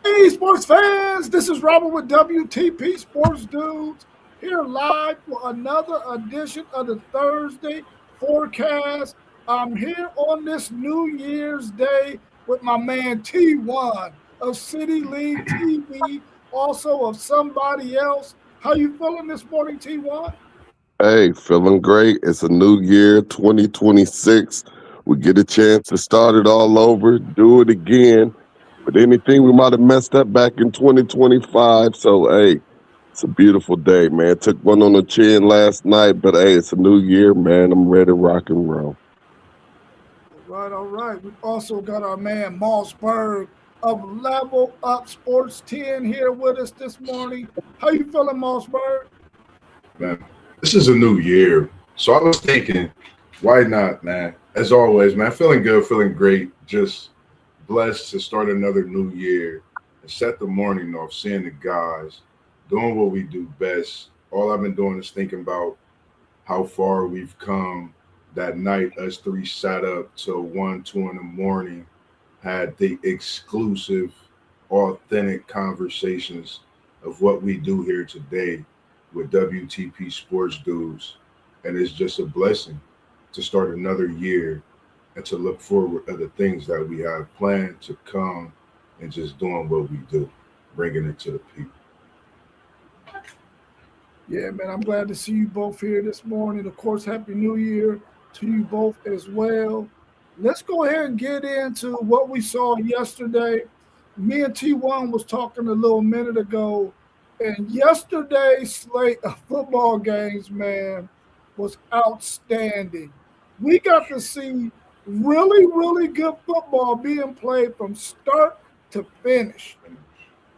Hey, sports fans, this is Robert with WTP Sports Dudes here live for another edition of the Thursday forecast. I'm here on this New Year's Day with my man T1 of City League TV, also of Somebody Else. How you feeling this morning, T1? Hey, feeling great. It's a new year, 2026. We get a chance to start it all over, do it again. But anything we might have messed up back in 2025. So, hey, it's a beautiful day, man. Took one on the chin last night, but hey, it's a new year, man. I'm ready to rock and roll. All right. We've also got our man Mossberg of Level Up Sports 10 here with us this morning. How you feeling, Mossberg? Man, this is a new year. So I was thinking, why not, man? As always, man, feeling good, feeling great. Just blessed to start another new year and set the morning off, seeing the guys, doing what we do best. All I've been doing is thinking about how far we've come. That night, us three sat up till 1, 2 in the morning, had the exclusive, authentic conversations of what we do here today with WTP Sports Dudes. And it's just a blessing to start another year and to look forward to the things that we have planned to come and just doing what we do, bringing it to the people. Yeah, man, I'm glad to see you both here this morning. Of course, Happy New Year to you both as well. Let's go ahead and get into what we saw yesterday. Me and T1 was talking a little minute ago, and yesterday's slate of football games, man, was outstanding. We got to see really, really good football being played from start to finish.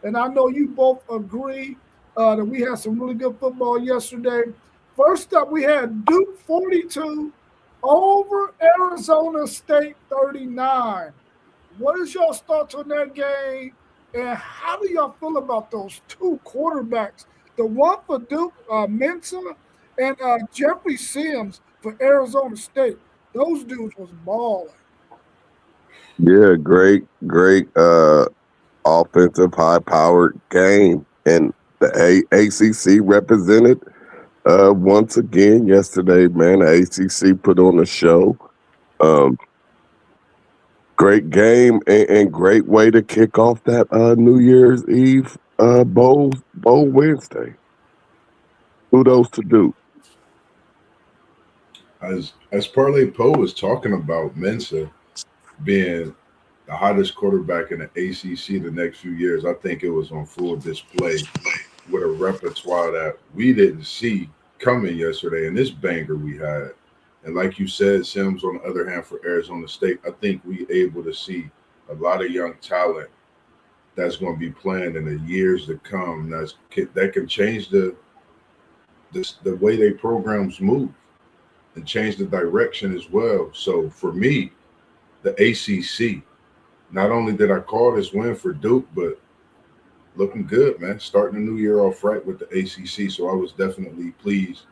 And I know you both agree that we had some really good football yesterday. First up, we had Duke 42 over Arizona State 39. What is y'all's thoughts on that game? And how do y'all feel about those two quarterbacks? The one for Duke, Mensa, and Jeffrey Sims for Arizona State. Those dudes was balling. Yeah, great offensive, high-powered game. And the ACC represented once again yesterday, man. The ACC put on a show. Um, Great game and great way to kick off that New Year's Eve bowl Wednesday. Kudos to Duke. As Parlay Poe was talking about Mensa being the hottest quarterback in the ACC the next few years, I think it was on full display with a repertoire that we didn't see coming yesterday in this banger we had. And like you said, Sims, on the other hand, for Arizona State, I think we able to see a lot of young talent that's going to be playing in the years to come. That can change the way they programs move and change the direction as well. So for me, the ACC, not only did I call this win for Duke, but looking good, man. Starting the new year off right with the ACC. So I was definitely pleased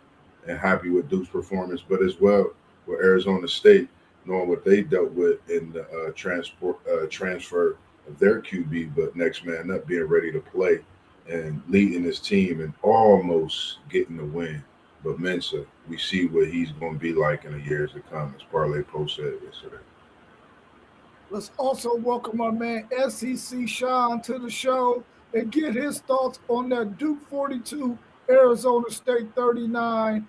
and happy with Duke's performance, but as well with Arizona State, knowing what they dealt with in the transfer of their QB, but next man up, being ready to play and leading his team and almost getting the win. But Mensa, we see what he's going to be like in the years to come, as Parlay Poe said yesterday. Let's also welcome our man SEC Sean to the show and get his thoughts on that Duke 42, Arizona State 39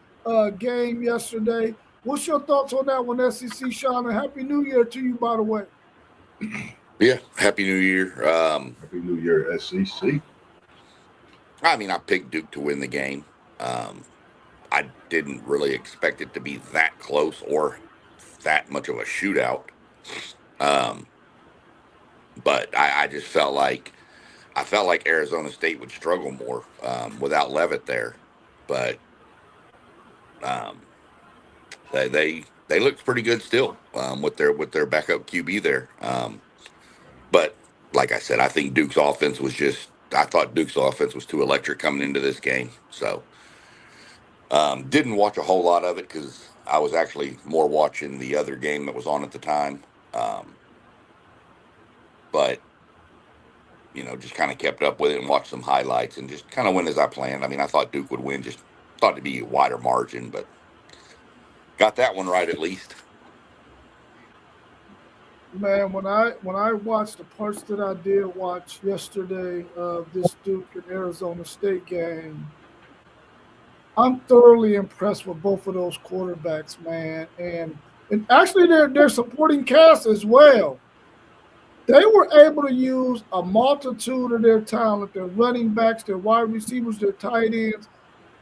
game yesterday. What's your thoughts on that one, SEC Sean? And Happy New Year to you, by the way. Yeah, Happy New Year. Happy New Year, SEC. I mean, I picked Duke to win the game. I didn't really expect it to be that close or that much of a shootout. but I just felt like Arizona State would struggle more without Levitt there. But they looked pretty good still with their backup QB there. But like I said, I think Duke's offense was just. I thought Duke's offense was too electric coming into this game. So didn't watch a whole lot of it because I was actually more watching the other game that was on at the time. But just kind of kept up with it and watched some highlights and just kind of went as I planned. I mean, I thought Duke would win, just thought it'd be a wider margin, but got that one right at least. Man, when I watched the parts that I did watch yesterday of this Duke and Arizona State game, I'm thoroughly impressed with both of those quarterbacks, man, and actually their supporting cast as well. They were able to use a multitude of their talent, their running backs, their wide receivers, their tight ends.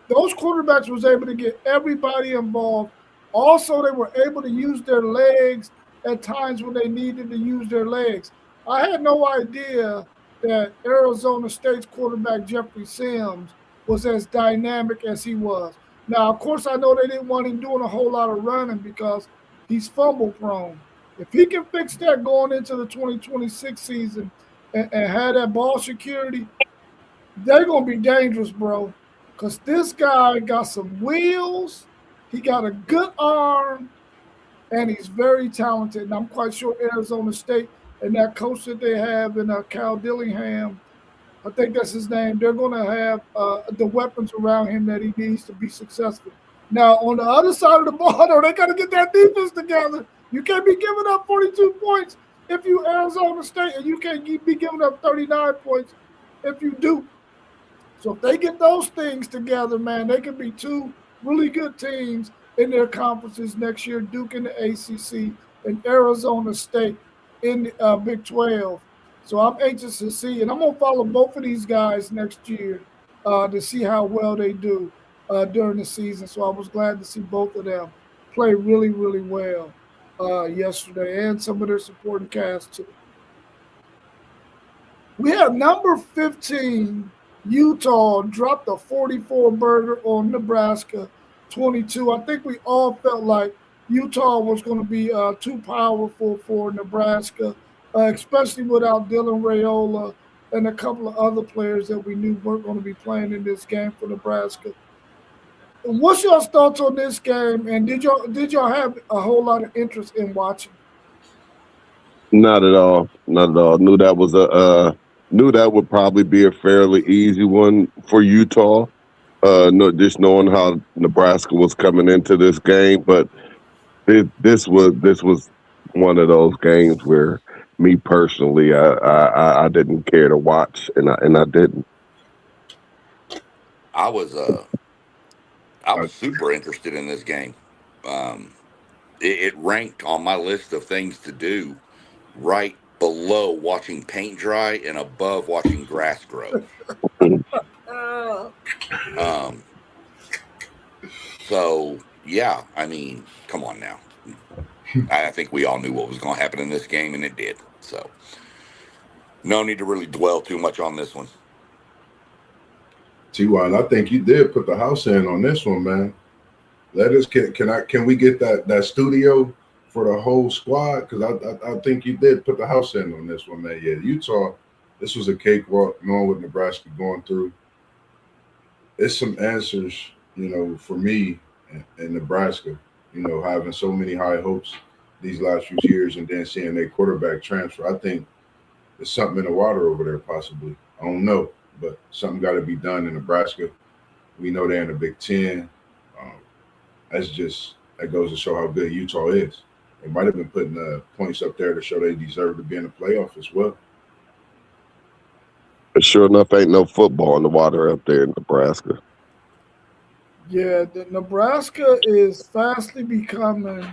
Those quarterbacks was able to get everybody involved. Also, they were able to use their legs at times when they needed to use their legs. I had no idea that Arizona State's quarterback, Jeffrey Sims, was as dynamic as he was. Now, of course, I know they didn't want him doing a whole lot of running because he's fumble prone. If he can fix that going into the 2026 season and have that ball security, they're going to be dangerous, bro. Because this guy got some wheels, he got a good arm, and he's very talented. And I'm quite sure Arizona State and that coach that they have in Cal Dillingham, I think that's his name, they're going to have the weapons around him that he needs to be successful. Now, on the other side of the ball, though, they got to get that defense together. You can't be giving up 42 points if you Arizona State, and you can't be giving up 39 points if you do. So if they get those things together, man, they can be two really good teams in their conferences next year, Duke in the ACC and Arizona State in the Big 12. So I'm anxious to see, and I'm going to follow both of these guys next year to see how well they do during the season. So I was glad to see both of them play really, really well yesterday, and some of their supporting cast too. We have number 15, Utah, dropped a 44 burger on Nebraska 22. I think we all felt like Utah was going to be too powerful for Nebraska, especially without Dylan Raiola and a couple of other players that we knew weren't going to be playing in this game for Nebraska. What's your thoughts on this game? And did y'all have a whole lot of interest in watching? Not at all. Not at all. Knew that would probably be a fairly easy one for Utah. Just knowing how Nebraska was coming into this game, but this was one of those games where me personally, I didn't care to watch, and I didn't. I was super interested in this game. It ranked on my list of things to do right below watching paint dry and above watching grass grow. So yeah, I mean, come on now. I think we all knew what was going to happen in this game, and it did. So no need to really dwell too much on this one. T.Y., I think you did put the house in on this one, man. Can we get that studio for the whole squad? Because I think you did put the house in on this one, man. Yeah, Utah, this was a cakewalk, knowing what Nebraska going through. It's some answers, for me in Nebraska, having so many high hopes these last few years and then seeing their quarterback transfer. I think there's something in the water over there, possibly. I don't know, but something got to be done in Nebraska. We know they're in the Big Ten. That goes to show how good Utah is. They might have been putting points up there to show they deserve to be in the playoff as well. But sure enough, ain't no football in the water up there in Nebraska. Yeah, the Nebraska is fastly becoming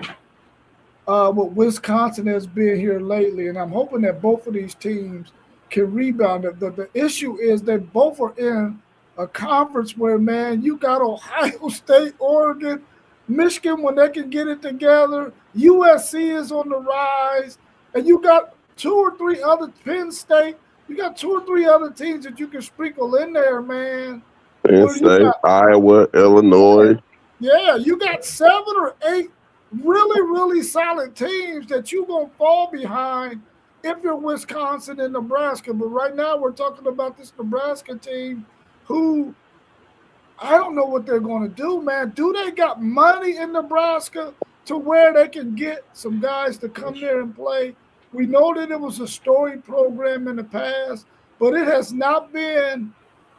what Wisconsin has been here lately, and I'm hoping that both of these teams can rebound. The issue is they both are in a conference where, man, you got Ohio State, Oregon, Michigan when they can get it together. USC is on the rise, and you got two or three other Penn State. You got two or three other teams that you can sprinkle in there, man. Penn Where you State, got Iowa, Illinois. you got 7 or 8 really, really solid teams that you're gonna fall behind if you're Wisconsin and Nebraska. But right now we're talking about this Nebraska team who I don't know what they're going to do, man. Do they got money in Nebraska to where they can get some guys to come there and play? We know that it was a storied program in the past, but it has not been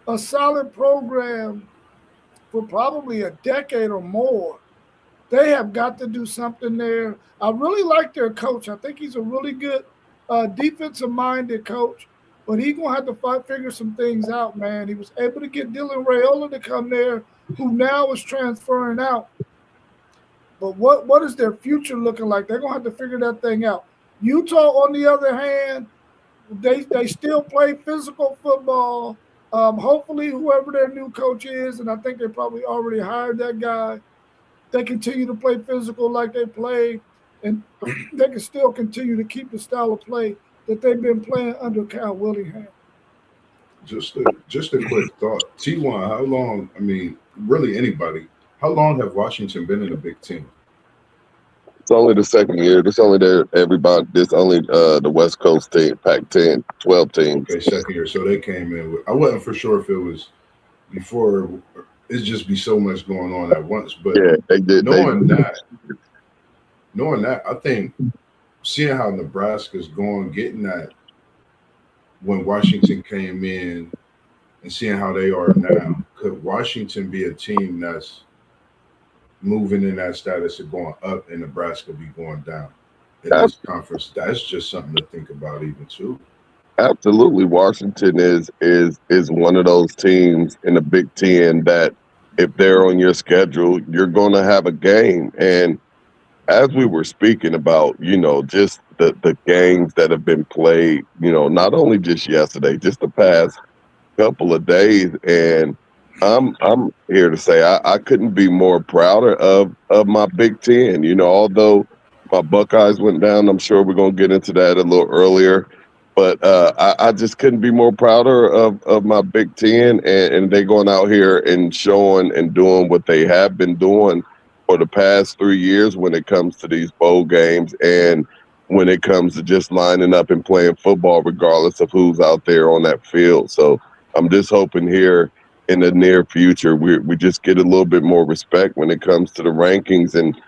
a solid program for probably a decade or more. They have got to do something there. I really like their coach. I think he's a really good defensive-minded coach, but he's going to have to figure some things out, man. He was able to get Dylan Raiola to come there, who now is transferring out. But what is their future looking like? They're going to have to figure that thing out. Utah, on the other hand, they still play physical football. Hopefully, whoever their new coach is, and I think they probably already hired that guy, they continue to play physical like they play, and they can still continue to keep the style of play that they've been playing under Cal Willingham. Just a quick thought. T1, how long, I mean, really anybody, how long have Washington been in the Big Ten? It's only the second year. This only everybody. This only the West Coast team, Pac-10, 12 teams. Okay, second year. So they came in with, I wasn't for sure if it was before, it's just be so much going on at once. But yeah, they did. Knowing that, I think seeing how Nebraska's going, getting that when Washington came in and seeing how they are now, could Washington be a team that's moving in that status of going up and Nebraska be going down in this conference? That's just something to think about even too. Absolutely. Washington is one of those teams in the Big Ten that if they're on your schedule, you're going to have a game. And as we were speaking about, just the games that have been played, not only just yesterday, just the past couple of days. And I'm here to say I couldn't be more prouder of my Big Ten. Although my Buckeyes went down, I'm sure we're going to get into that a little earlier. But I just couldn't be more prouder of my Big Ten, and they going out here and showing and doing what they have been doing for the past 3 years when it comes to these bowl games and when it comes to just lining up and playing football, regardless of who's out there on that field. So I'm just hoping here in the near future we just get a little bit more respect when it comes to the rankings, and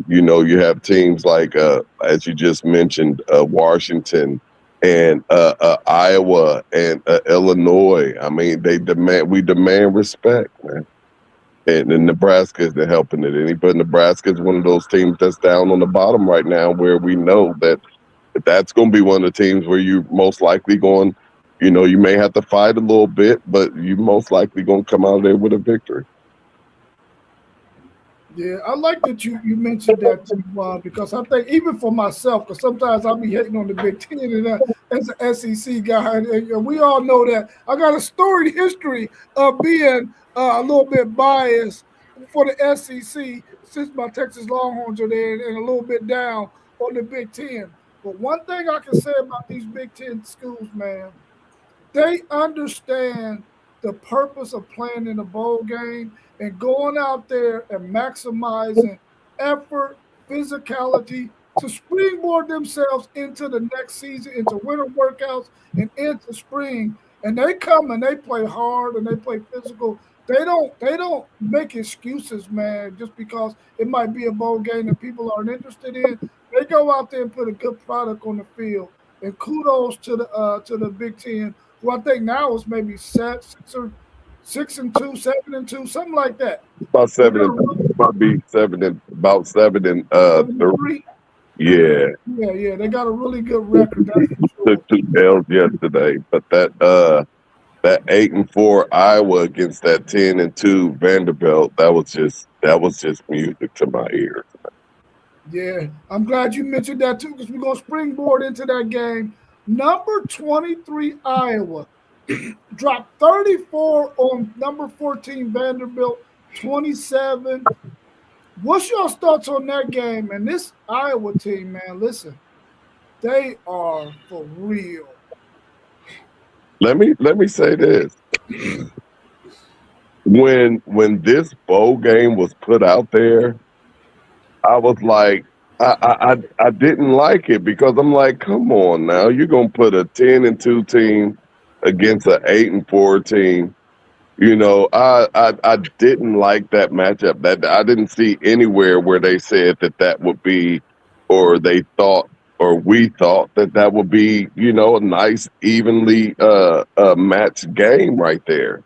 you have teams like as you just mentioned, Washington and Iowa and Illinois. I mean, we demand respect, man. And Nebraska isn't helping it any, but Nebraska is one of those teams that's down on the bottom right now, where we know that's going to be one of the teams where you most likely going, you may have to fight a little bit, but you most likely going to come out of there with a victory. Yeah, I like that you mentioned that too, because I think even for myself, because sometimes I'll be hating on the Big Ten and as an SEC guy, and we all know that I got a storied history of being a little bit biased for the SEC since my Texas Longhorns are there and a little bit down on the Big Ten. But one thing I can say about these Big Ten schools, man, they understand the purpose of playing in a bowl game and going out there and maximizing effort, physicality to springboard themselves into the next season, into winter workouts and into spring. And they come and they play hard and they play physical. They don't make excuses, man, just because it might be a bowl game that people aren't interested in. They go out there and put a good product on the field. And kudos to the Big Ten, who I think now is maybe 6-2, 7-2, something like that. About 7 and might be 7 and about 7 and 3. Yeah. Yeah. They got a really good record. That's for sure. Took 2 L's yesterday, but that 8-4 Iowa against that 10-2 Vanderbilt, that was just music to my ears. Yeah, I'm glad you mentioned that too, because we're gonna springboard into that game. Number 23 Iowa dropped 34 on number 14 Vanderbilt, 27. What's your thoughts on that game? And this Iowa team, man, listen, They are for real. Let me say this. When this bowl game was put out there, I was like, I didn't like it because I'm like, come on now, you're gonna put a 10-2 team against an 8-4 team. I didn't like that matchup. That I didn't see anywhere where they said that would be, or they thought, or we thought that would be, a nice evenly matched game right there.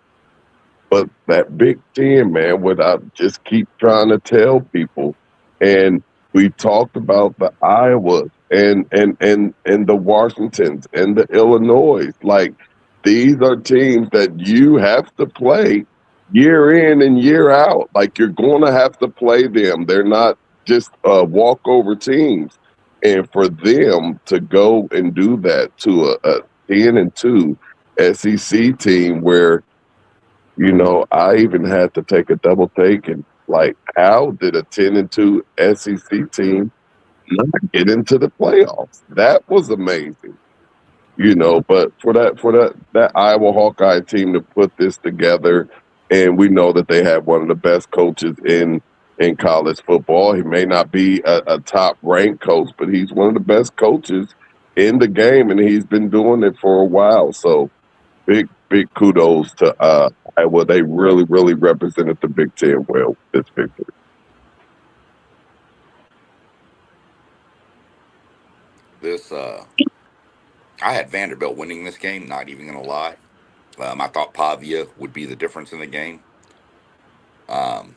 But that Big Ten, man, what I just keep trying to tell people, and we talked about the Iowas and the Washingtons and the Illinois. Like these are teams that you have to play year in and year out. Like you're going to have to play them. They're not just walkover teams. And for them to go and do that to a 10-2 SEC team where I even had to take a double take and like, how did a 10-2 SEC team not get into the playoffs? That was amazing. But for that Iowa Hawkeye team to put this together, and we know that they have one of the best coaches in college football. He may not be a top ranked coach, but he's one of the best coaches in the game, and he's been doing it for a while. So big kudos to Iowa. They really represented the Big Ten well this victory. This I had Vanderbilt winning this game. Not even gonna lie. I thought Pavia would be the difference in the game. Um,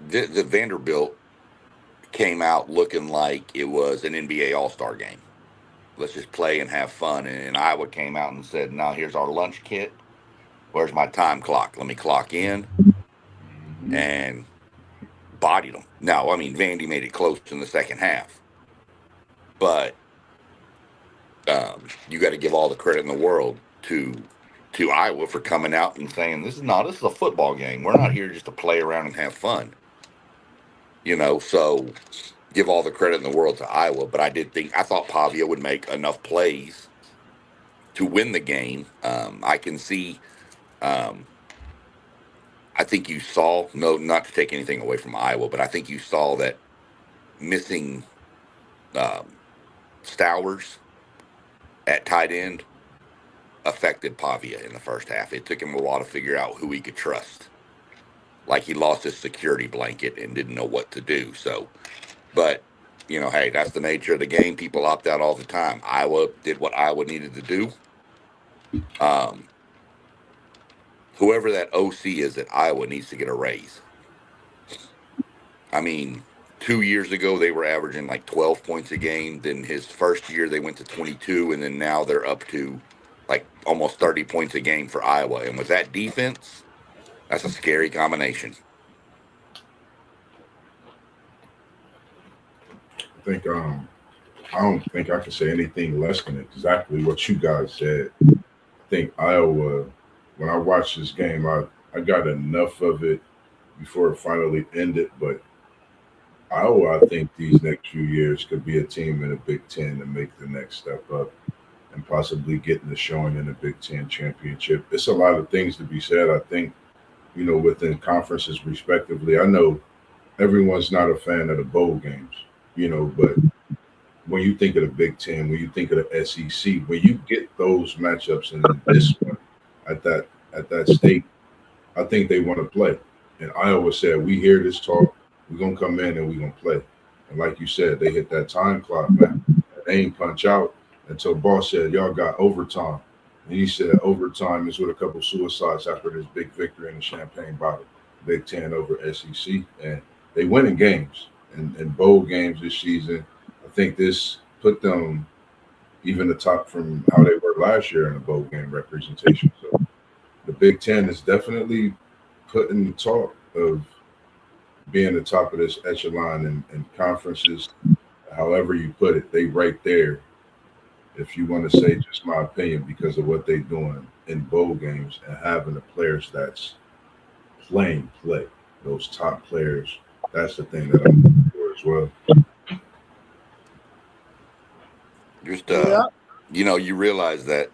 the Vanderbilt came out looking like it was an NBA All-Star game. Let's just play and have fun. And Iowa came out and said, "Now here's our lunch kit. Where's my time clock? Let me clock in," and bodied them. Now, I mean, Vandy made it close in the second half, but you got to give all the credit in the world to Iowa for coming out and saying, this is a football game. We're not here just to play around and have fun." So give all the credit in the world to Iowa. But I thought Pavia would make enough plays to win the game. I can see. I think you saw, no, not to take anything away from Iowa, but I think you saw that missing Stowers at tight end affected Pavia in the first half. It took him a while to figure out who he could trust. Like he lost his security blanket and didn't know what to do. So, but, hey, that's the nature of the game. People opt out all the time. Iowa did what Iowa needed to do. Whoever that OC is at Iowa needs to get a raise. I mean, 2 years ago, they were averaging like 12 points a game. Then his first year, they went to 22. And then now they're up to like almost 30 points a game for Iowa. And with that defense, that's a scary combination. I don't think I can say anything less than exactly what you guys said. I think Iowa, when I watched this game, I got enough of it before it finally ended. But Iowa, I think these next few years could be a team in the Big Ten to make the next step up and possibly getting the showing in the Big Ten championship. It's a lot of things to be said. I think, within conferences respectively. I know everyone's not a fan of the bowl games, but when you think of the Big Ten, when you think of the SEC, when you get those matchups and then this one at that state, I think they want to play. And Iowa said, we hear this talk, we're gonna come in and we're gonna play. And like you said, they hit that time clock, man. They ain't punch out until boss said, y'all got overtime. And he said overtime is with a couple suicides after this big victory in the champagne bottle. Big Ten over SEC. And they win in games and bowl games this season. I think this put them even atop from how they were last year in the bowl game representation. So the Big Ten is definitely putting talk of being the top of this echelon in conferences. However you put it, they right there. If you want to say just my opinion, because of what they're doing in bowl games and having the players that's playing those top players, that's the thing that I'm looking for as well. Just Yeah. you realize that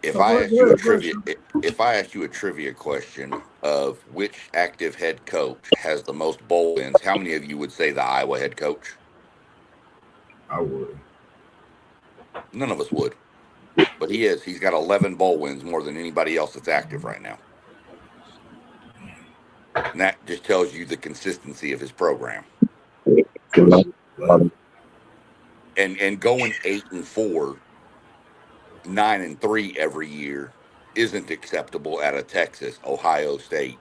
if No, I go asked you a ahead, go ahead, trivia Sean. if I asked you a trivia question of which active head coach has the most bowl wins, how many of you would say the Iowa head coach? I would. None of us would. But he is. He's got 11 bowl wins, more than anybody else that's active right now. And that just tells you the consistency of his program. And going 8-4, 9-3 every year isn't acceptable at a Texas, Ohio State.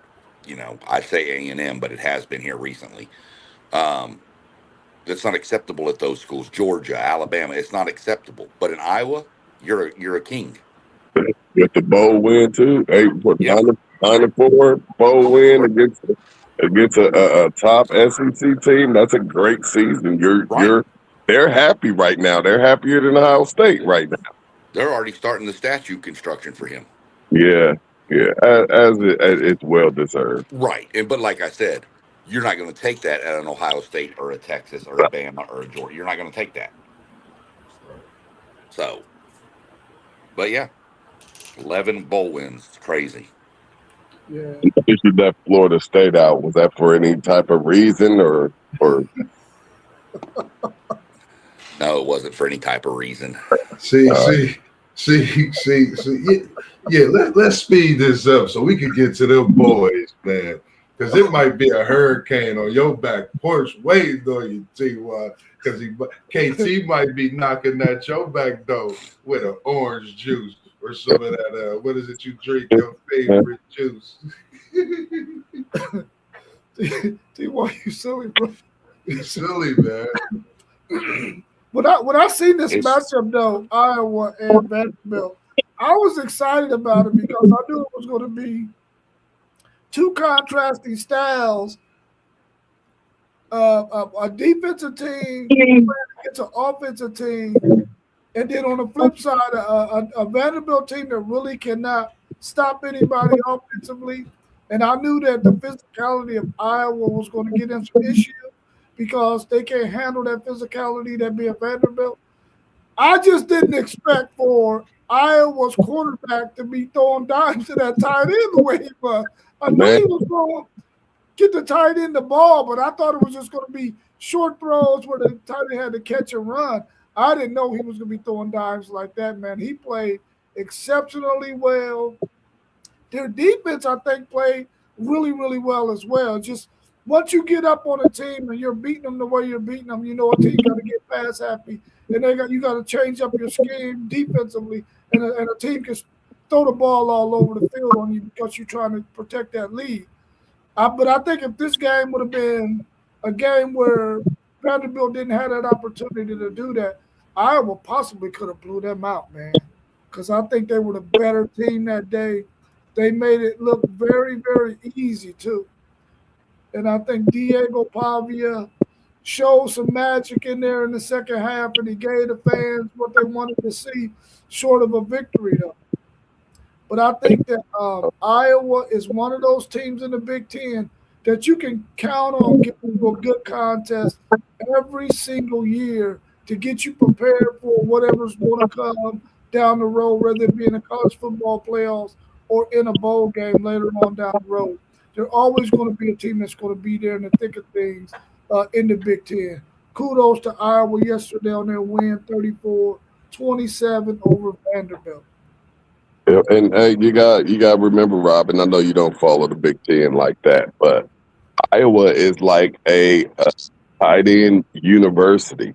I'd say A&M, but it has been here recently. That's not acceptable at those schools. Georgia, Alabama, it's not acceptable. But in Iowa, you're a king. With the bowl win too, Yep. 9-4 bowl win against a top SEC team. That's a great season. Right. They're happy right now. They're happier than Ohio State right now. They're already starting the statue construction for him. Yeah, as it's well deserved. Right. But like I said, you're not going to take that at an Ohio State or a Texas or a Bama or a Georgia. You're not going to take that. So, but yeah, 11 bowl wins. It's crazy. Yeah. Issued that Florida State out. Was that for any type of reason or? No, it wasn't for any type of reason. See. Yeah. Let's speed this up so we can get to them boys, man. Because it might be a hurricane on your back porch waiting on you, T.Y. Because KT might be knocking at your back door with an orange juice or some of that. What is it you drink? Your favorite juice. T.Y., you silly, bro. You're silly, man. When I seen this matchup though, Iowa and Vanderbilt, I was excited about it because I knew it was going to be two contrasting styles. A defensive team against an offensive team, and then on the flip side, a Vanderbilt team that really cannot stop anybody offensively. And I knew that the physicality of Iowa was going to get them some issues because they can't handle that physicality that being Vanderbilt. I just didn't expect for Iowa's quarterback to be throwing dimes to that tight end the way he was. I knew he was going to get the tight end the ball, but I thought it was just going to be short throws where the tight end had to catch and run. I didn't know he was going to be throwing dimes like that, man. He played exceptionally well. Their defense, I think, played really, really well as well. Just once you get up on a team and you're beating them the way you're beating them, you know a team got to get pass happy, and you got to change up your scheme defensively, and a team can throw the ball all over the field on you because you're trying to protect that lead. But I think if this game would have been a game where Vanderbilt didn't have that opportunity to do that, Iowa possibly could have blew them out, man, because I think they were the better team that day. They made it look very, very easy, too. And I think Diego Pavia showed some magic in there in the second half, and he gave the fans what they wanted to see, short of a victory, though. But I think that Iowa is one of those teams in the Big Ten that you can count on giving you a good contest every single year to get you prepared for whatever's going to come down the road, whether it be in the college football playoffs or in a bowl game later on down the road. They're always going to be a team that's going to be there in the thick of things in the Big Ten. Kudos to Iowa yesterday on their win, 34-27 over Vanderbilt. Yeah, and you got to remember, Robin. I know you don't follow the Big Ten like that, but Iowa is like a tight end university.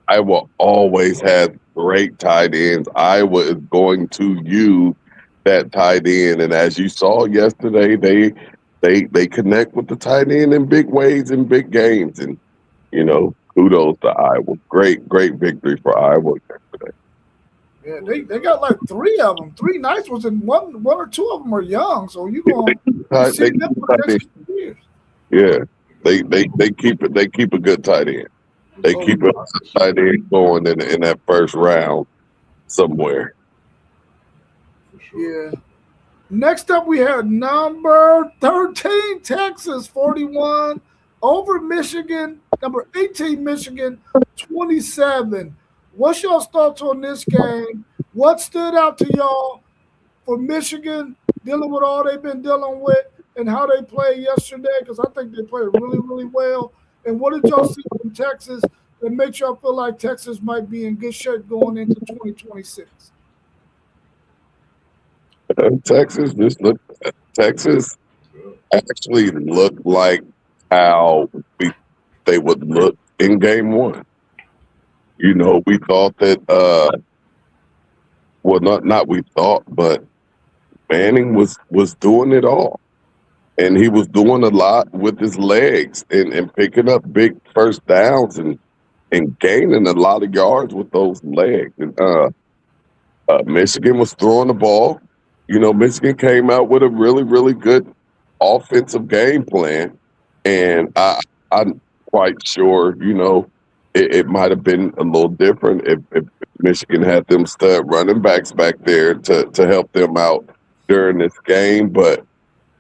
Iowa always has great tight ends. Iowa is going to use that tight end, and as you saw yesterday, they connect with the tight end in big ways in big games, and kudos to Iowa. Great victory for Iowa yesterday. Yeah, they got like three of them. Three nice ones, and one or two of them are young. So you're going to see them for the next few years. Yeah, they keep it. They keep a good tight end. They keep a tight end going in that first round somewhere. Yeah. Next up, we have number 13, Texas, 41 over Michigan. Number 18, Michigan, 27. What's your thoughts on this game? What stood out to y'all for Michigan dealing with all they've been dealing with and how they played yesterday? Because I think they played really, really well. And what did y'all see from Texas that makes y'all feel like Texas might be in good shape going into 2026? Texas just looked. Texas actually looked like how they would look in game one. You know, we thought that. Well, not we thought, but Manning was doing it all. And he was doing a lot with his legs and picking up big first downs and gaining a lot of yards with those legs. And Michigan was throwing the ball. You know, Michigan came out with a really, really good offensive game plan. And I'm quite sure, you know, it might have been a little different if Michigan had them stud running backs back there to help them out during this game. But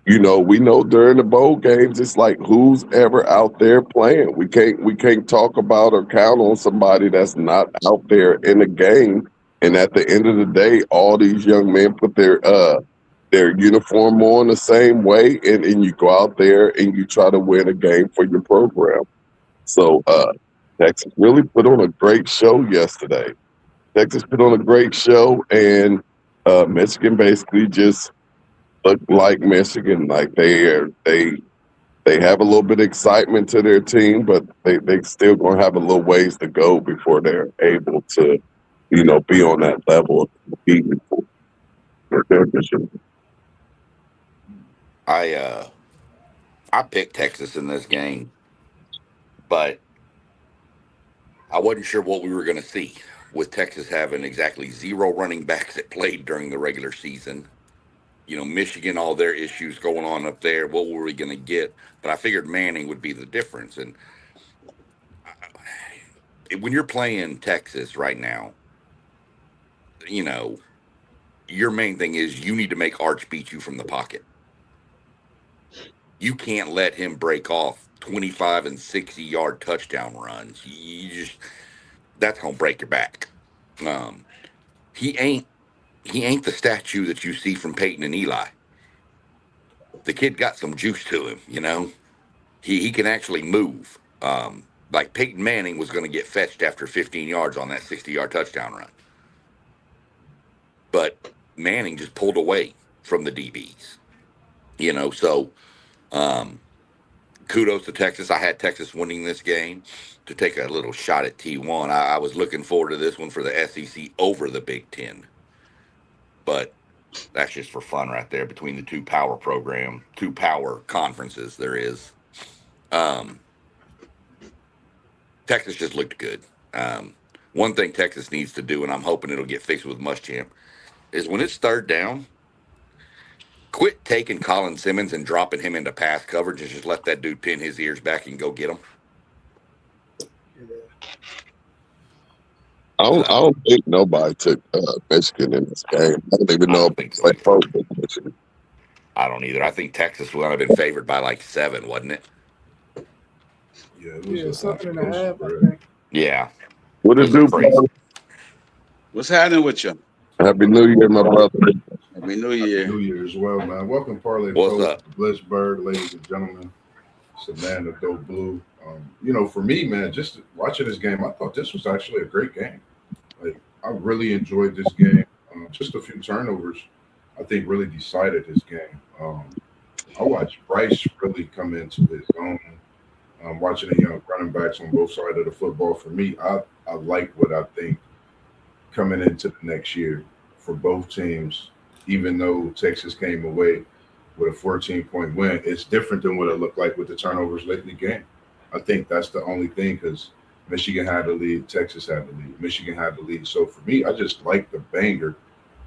you know, we know during the bowl games, it's like who's ever out there playing. We can't talk about or count on somebody that's not out there in the game. And at the end of the day, all these young men put their uniform on the same way, and you go out there and you try to win a game for your program. So Texas really put on a great show yesterday. Texas put on a great show, and Michigan basically just look like Michigan. Like they have a little bit of excitement to their team, but they still gonna have a little ways to go before they're able to, you know, be on that level of competing for their division. I picked Texas in this game, but I wasn't sure what we were going to see with Texas having exactly zero running backs that played during the regular season. You know, Michigan, all their issues going on up there. What were we going to get? But I figured Manning would be the difference. And when you're playing Texas right now, you know, your main thing is you need to make Arch beat you from the pocket. You can't let him break off 25 and 60-yard touchdown runs. You just that's gonna break your back. Um, he ain't the statue that you see from Peyton and Eli. The kid got some juice to him, you know. He can actually move. Like Peyton Manning was going to get fetched after 15 yards on that 60-yard touchdown run, but Manning just pulled away from the DBs. You know, so kudos to Texas. I had Texas winning this game to take a little shot at T1. I was looking forward to this one for the SEC over the Big Ten, but that's just for fun right there between the two power conferences there is. Texas just looked good. One thing Texas needs to do, and I'm hoping it'll get fixed with Muschamp, is when it's third down, quit taking Colin Simmons and dropping him into pass coverage and just let that dude pin his ears back and go get him. I don't think nobody took Michigan in this game. I don't even know if think they played Michigan. I don't either. I think Texas would have been favored by like 7, wasn't it? Yeah, it was 7.5, I think. Yeah. What it do, brother? What's happening with you? Happy New Year, my brother. Happy New Year. New Year as well, man. Welcome, Parlay What's Post, up? Blitzberg, ladies and gentlemen. Savannah, Dope Blue. You know, for me, man, just watching this game, I thought this was actually a great game. Like, I really enjoyed this game. Just a few turnovers, I think, really decided this game. I watched Bryce really come into his own. Watching the young running backs on both sides of the football, for me, I like what I think coming into the next year for both teams. Even though Texas came away with a 14-point win, it's different than what it looked like with the turnovers late in the game. I think that's the only thing, because Michigan had the lead, Texas had the lead, Michigan had the lead. So for me, I just like the banger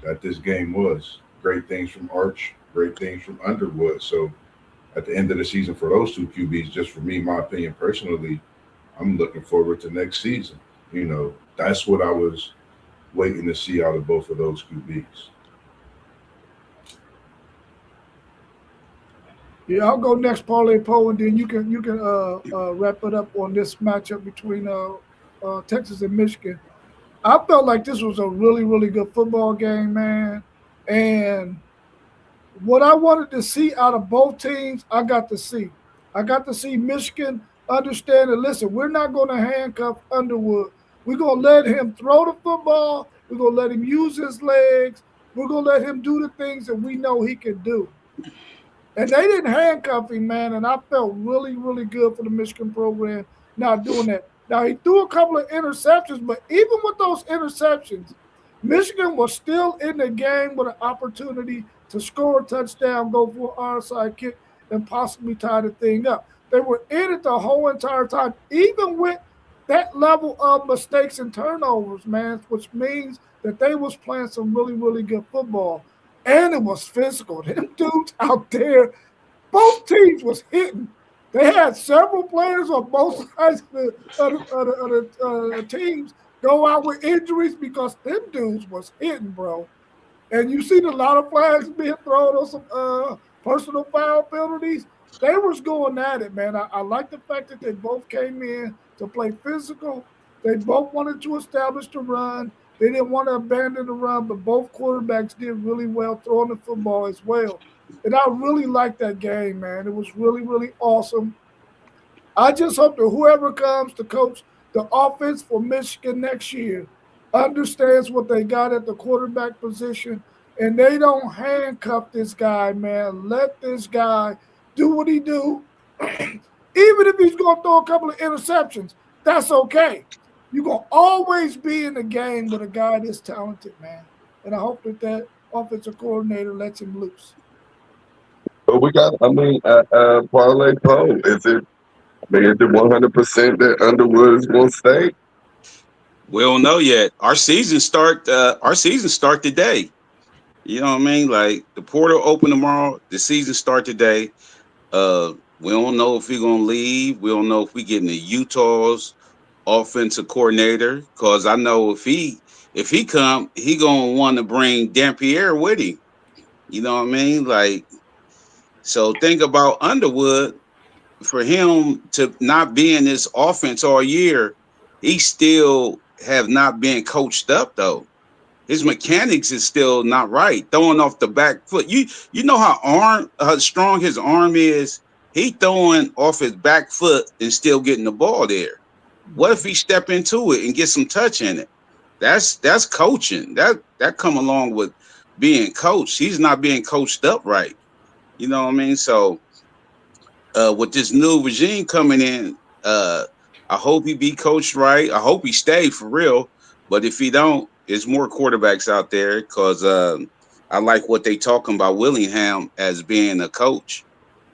that this game was. Great things from Arch, great things from Underwood. So at the end of the season for those two QBs, just for me, my opinion personally, I'm looking forward to next season. You know, that's what I was waiting to see out of both of those QBs. Yeah, I'll go next, Parlay Poe, and then you can wrap it up on this matchup between Texas and Michigan. I felt like this was a really, really good football game, man. And what I wanted to see out of both teams, I got to see. I got to see Michigan understand and listen, we're not going to handcuff Underwood. We're going to let him throw the football. We're going to let him use his legs. We're going to let him do the things that we know he can do. And they didn't handcuff him, man. And I felt really, really good for the Michigan program not doing that. Now, he threw a couple of interceptions, but even with those interceptions, Michigan was still in the game with an opportunity to score a touchdown, go for an onside kick, and possibly tie the thing up. They were in it the whole entire time, even with that level of mistakes and turnovers, man, which means that they was playing some really, really good football. And it was physical. Them dudes out there, both teams was hitting. They had several players on both sides of the teams go out with injuries because them dudes was hitting, bro. And you seen a lot of flags being thrown on some personal foul penalties. They was going at it, man. I like the fact that they both came in to play physical. They both wanted to establish the run. They didn't want to abandon the run, but both quarterbacks did really well throwing the football as well. And I really liked that game, man. It was really, really awesome. I just hope that whoever comes to coach the offense for Michigan next year understands what they got at the quarterback position, and they don't handcuff this guy, man. Let this guy do what he do. Even if he's going to throw a couple of interceptions, that's okay. You're going to always be in the game with a guy this talented, man. And I hope that offensive coordinator lets him loose. But we got, parlay poll. Is it 100% that Underwood is going to stay? We don't know yet. Our season start today. You know what I mean? Like the portal open tomorrow. The season start today. We don't know if he's gonna leave. We don't know if we getting the Utah's offensive coordinator. Cause I know if he come, he gonna want to bring Dampier with him. You know what I mean? Like, so think about Underwood. For him to not be in this offense all year, he still have not been coached up though. His mechanics is still not right. Throwing off the back foot. You know how strong his arm is. He throwing off his back foot and still getting the ball there. What if he step into it and get some touch in it? That's coaching. That come along with being coached. He's not being coached up right. You know what I mean? So with this new regime coming in, I hope he be coached right. I hope he stay for real. But if he don't, there's more quarterbacks out there because I like what they talking about Willingham as being a coach,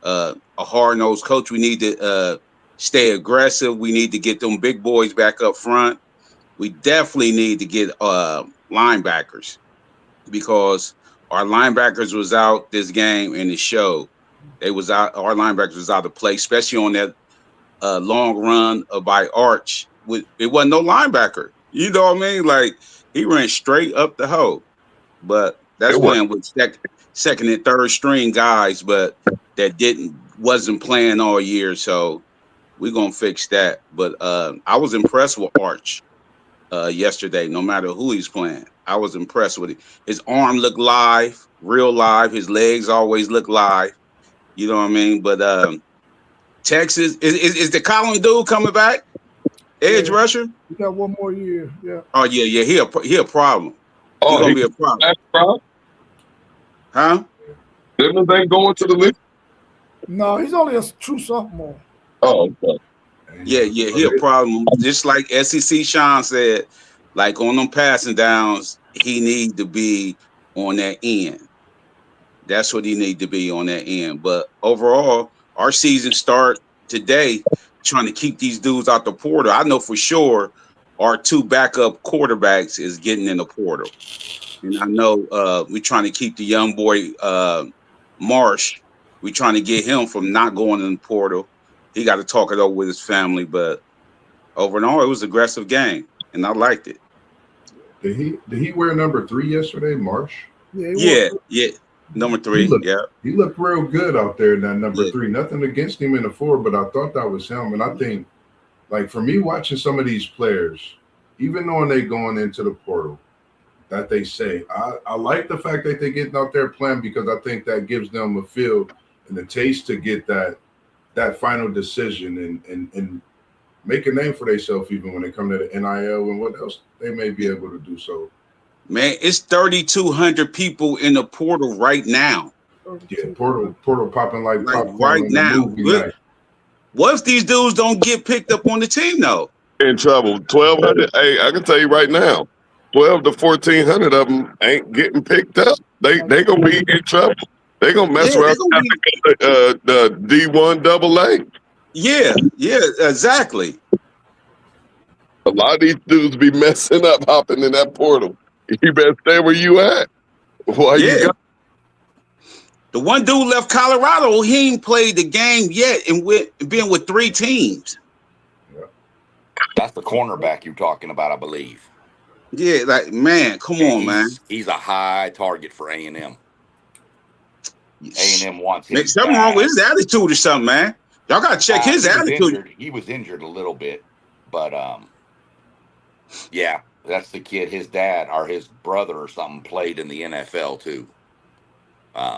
a hard-nosed coach. We need to stay aggressive. We need to get them big boys back up front. We definitely need to get linebackers because our linebackers was out this game and it showed. They was out. Our linebackers was out of play, especially on that long run by Arch. It wasn't no linebacker. You know what I mean? Like he ran straight up the hole. But that's playing with second and third string guys, but that wasn't playing all year. So we're gonna fix that. But I was impressed with Arch yesterday. No matter who he's playing, I was impressed with it. His arm looked live, real live. His legs always look live. You know what I mean? But Texas is the Colin dude coming back? Edge rusher? He got one more year. Yeah. Oh yeah. He a problem. He's gonna be a problem. Huh? Didn't they go into the league? No, he's only a true sophomore. Oh, okay. Yeah, he a problem. Just like SEC Sean said, like on them passing downs, he need to be on that end. That's what he need to be on that end. But overall, our season start today trying to keep these dudes out the portal. I know for sure our two backup quarterbacks is getting in the portal. And I know we're trying to keep the young boy Marsh. We're trying to get him from not going in the portal. He got to talk it over with his family. But overall, it was an aggressive game, and I liked it. Did he wear number 3 yesterday, Marsh? Yeah. Number 3, He looked real good out there in that number 3. Nothing against him in the 4, but I thought that was him. And I think, like, for me watching some of these players, even knowing they going into the portal, that they say, I like the fact that they getting out there playing because I think that gives them a feel and a taste to get that final decision and make a name for themselves even when they come to the NIL and what else they may be able to do. So, Man, it's 3,200 people in the portal right now. yeah, portal popping like popcorn right on the now. movie night. What if these dudes don't get picked up on the team though? In trouble. 1,200. Hey, I can tell you right now, 12 to 1,400 of them ain't getting picked up. They gonna be in trouble. They gonna mess around the D1 AA. Yeah, exactly. A lot of these dudes be messing up hopping in that portal. You better stay where you at. Why you got? The one dude left Colorado. He ain't played the game yet, and been with 3 teams. Yeah. That's the cornerback you're talking about, I believe. Yeah, like man, come on, man. He's a high target for A&M. A&M wants him. Something wrong with his attitude or something, man. Y'all gotta check his attitude. He was injured a little bit, but yeah, that's the kid. His dad or his brother or something played in the NFL too.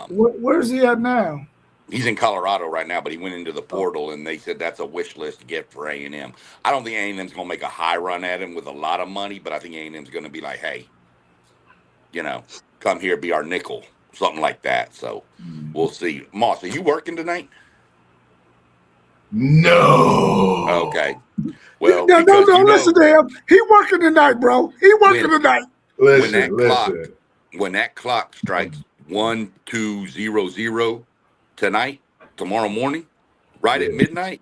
Where's he at now? He's in Colorado right now, but he went into the portal, and they said that's a wish list gift for A&M. I don't think A&M's going to make a high run at him with a lot of money, but I think A&M's going to be like, hey, come here, be our nickel, something like that. So we'll see. Moss, are you working tonight? No. Okay. Well, no, listen to him. He working tonight, bro. He working tonight. Listen. When that clock strikes 12:00 tonight, tomorrow morning, right at midnight,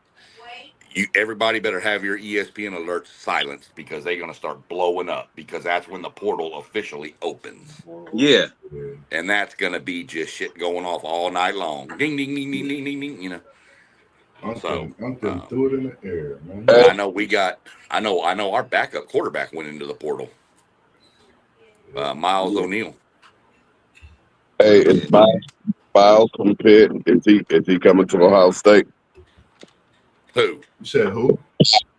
everybody better have your ESPN alerts silenced because they're gonna start blowing up because that's when the portal officially opens. Yeah. And that's gonna be just shit going off all night long. Ding ding ding ding ding ding ding. I'm threw it in the air, man. I know our backup quarterback went into the portal. Miles O'Neal. Hey, it's Miles from Pitt. Is he coming to Ohio State? Who? You said who?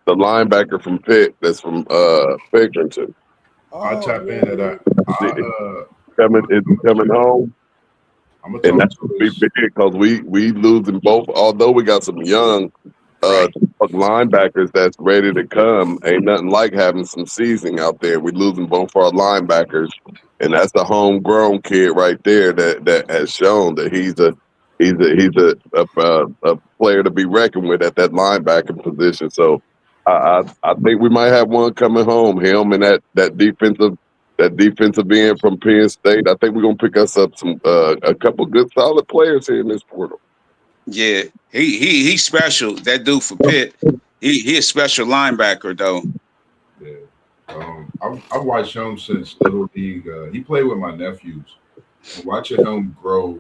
The linebacker from Pitt that's from Pickerington. I'll tap into that. Is he coming home? And that's gonna be big because we losing both. Although we got some young linebackers that's ready to come, ain't nothing like having some seasoning out there. We losing both our linebackers, and that's the homegrown kid right there that has shown that he's a player to be reckoned with at that linebacking position. So I think we might have one coming home. Him and that defensive end from Penn State. I think we're gonna pick us up some a couple good solid players here in this portal. Yeah, he's special. That dude for Pitt, he a special linebacker though. Yeah, I've watched him since little league. He played with my nephews, and watching him grow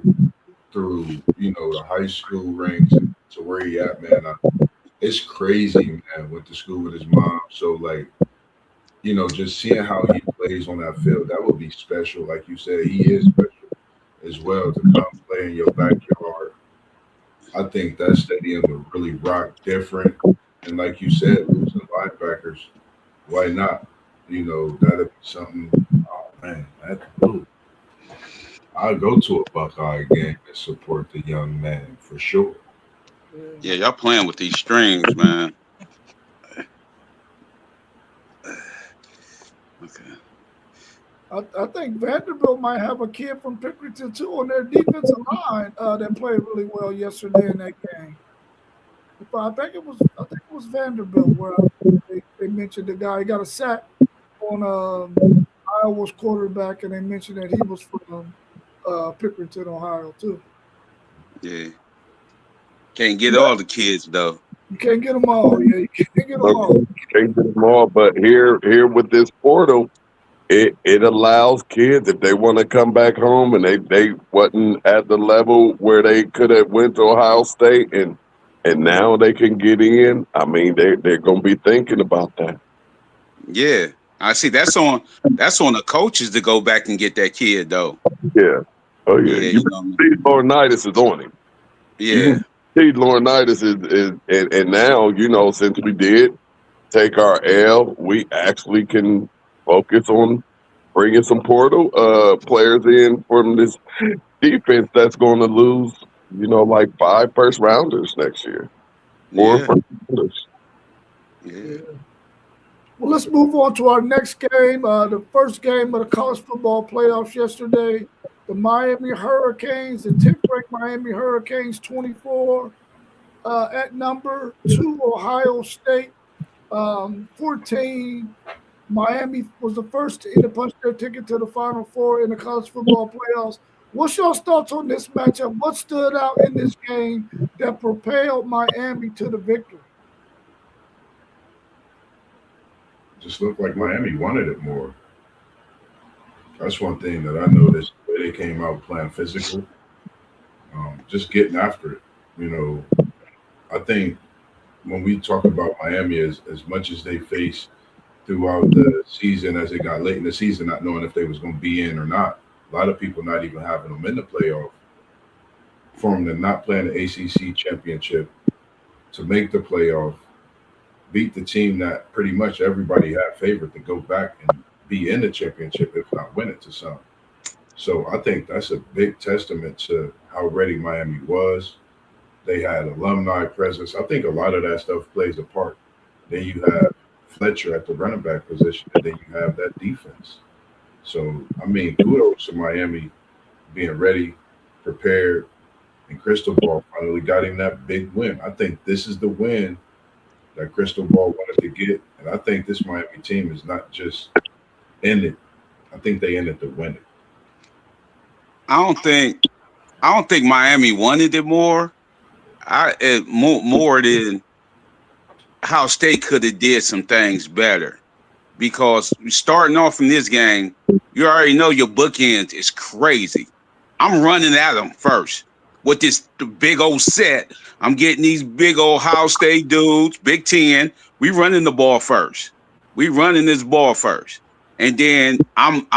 through the high school ranks to where he at, man. It's crazy, man. Went to school with his mom, so just seeing how he plays on that field, that would be special. Like you said, he is special as well to come play in your backyard. I think that stadium would really rock different. And like you said, losing linebackers, why not? That'd be something. Oh man, that's cool. I'll go to a Buckeye game and support the young man for sure. Yeah, y'all playing with these strings, man. Okay. I think Vanderbilt might have a kid from Pickerington too on their defensive line that played really well yesterday in that game. I think it was Vanderbilt where they mentioned the guy. He got a sack on Iowa's quarterback, and they mentioned that he was from Pickerington, Ohio too. Yeah. Can't get all the kids though. You can't get them all. Yeah, you can't get them all. Can't get them all. But here with this portal, it allows kids if they want to come back home and they wasn't at the level where they could have went to Ohio State and now they can get in. I mean, they're gonna be thinking about that. Yeah, I see. That's on the coaches to go back and get that kid though. Yeah. Oh yeah. Steve Laurinaitis is on him. Yeah. Steve Laurinaitis is and now since we did take our L, we actually can focus on bringing some portal players in from this defense that's going to lose, like 5 first rounders next year. 4 Yeah, first rounders. yeah, Yeah. Well, let's move on to our next game. The first game of the college football playoffs yesterday. The Miami Hurricanes, the 10th ranked Miami Hurricanes, 24 at number 2, Ohio State, 14. Miami was the first to either punch their ticket to the Final Four in the college football playoffs. What's your thoughts on this matchup? What stood out in this game that propelled Miami to the victory? Just looked like Miami wanted it more. That's one thing that I noticed. The way they came out playing physical, just getting after it. You know, I think when we talk about Miami, as much as they faced throughout the season, as it got late in the season, not knowing if they was going to be in or not, a lot of people not even having them in the playoff, for them to not play in the ACC championship, to make the playoff, beat the team that pretty much everybody had favored to go back and be in the championship, if not win it to some. So I think that's a big testament to how ready Miami was. They had alumni presence. I think a lot of that stuff plays a part. Then you have Fletcher at the running back position, and then you have that defense. So, I mean, kudos to Miami being ready, prepared, and Crystal Ball finally got him that big win. I think this is the win that Crystal Ball wanted to get. And I think this Miami team is not just in it. I think they in it to win it. I don't think Miami wanted it more. More than how State could have did some things better. Because starting off in this game, you already know your bookends is crazy. I'm running at them first with this big old set. I'm getting these big old Ohio State dudes, Big Ten. We running the ball first. We running this ball first, and then I'm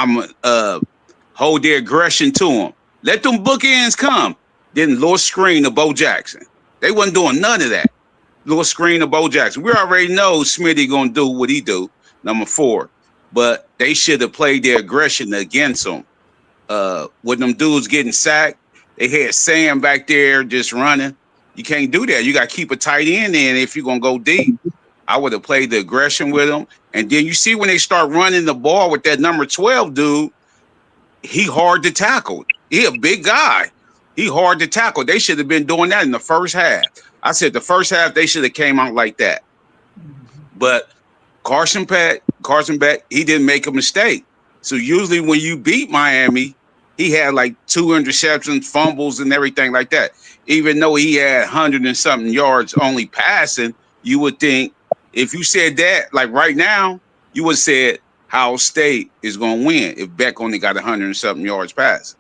hold their aggression to them. Let them bookends come. Then little screen to Bo Jackson. They wasn't doing none of that. Little screen to Bo Jackson. We already know Smitty gonna do what he do. Number 4, but they should have played their aggression against them. When them dudes getting sacked, they had Sam back there just running. You can't do that. You got to keep a tight end in if you're going to go deep. I would have played the aggression with them. And then you see when they start running the ball with that number 12 dude, he hard to tackle. He a big guy. He hard to tackle. They should have been doing that in the first half. I said the first half, they should have came out like that. But Carson Beck, he didn't make a mistake. So usually when you beat Miami, he had like 2 interceptions, fumbles, and everything like that. Even though he had 100 and something yards only passing, you would think if you said that, like right now, you would have said Ohio State is going to win if Beck only got 100 and something yards passing.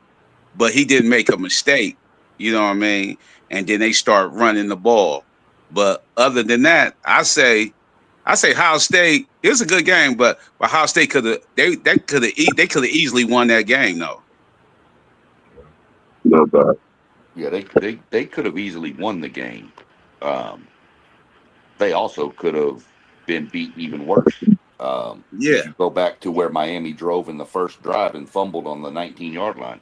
But he didn't make a mistake. You know what I mean? And then they start running the ball. But other than that, I say Ohio State. It was a good game, but Ohio State could have easily won that game though. No doubt. Yeah, they could have easily won the game. They also could have been beaten even worse. Yeah. If you go back to where Miami drove in the first drive and fumbled on the 19-yard line,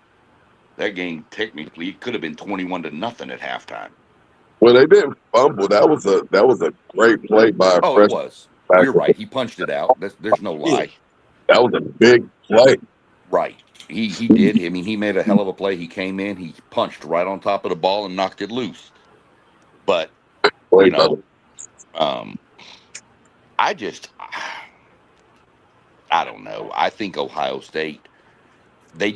that game technically could have been 21-0 at halftime. Well, they didn't fumble. That was a great play by a Oh, it freshman. was. You're right. He punched it out. There's no lie. Yeah. That was a big play. Right. He did. I mean, he made a hell of a play. He came in, he punched right on top of the ball and knocked it loose. But Play you know, better. I don't know. I think Ohio State, they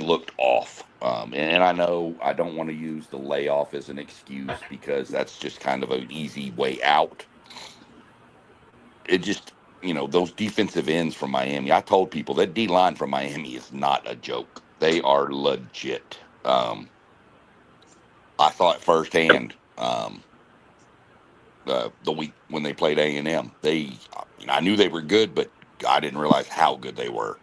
looked off. And I know I don't want to use the layoff as an excuse because that's just kind of an easy way out. It just, those defensive ends from Miami. I told people that D line from Miami is not a joke. They are legit. I thought firsthand the week when they played A&M. I knew they were good, but I didn't realize how good they were.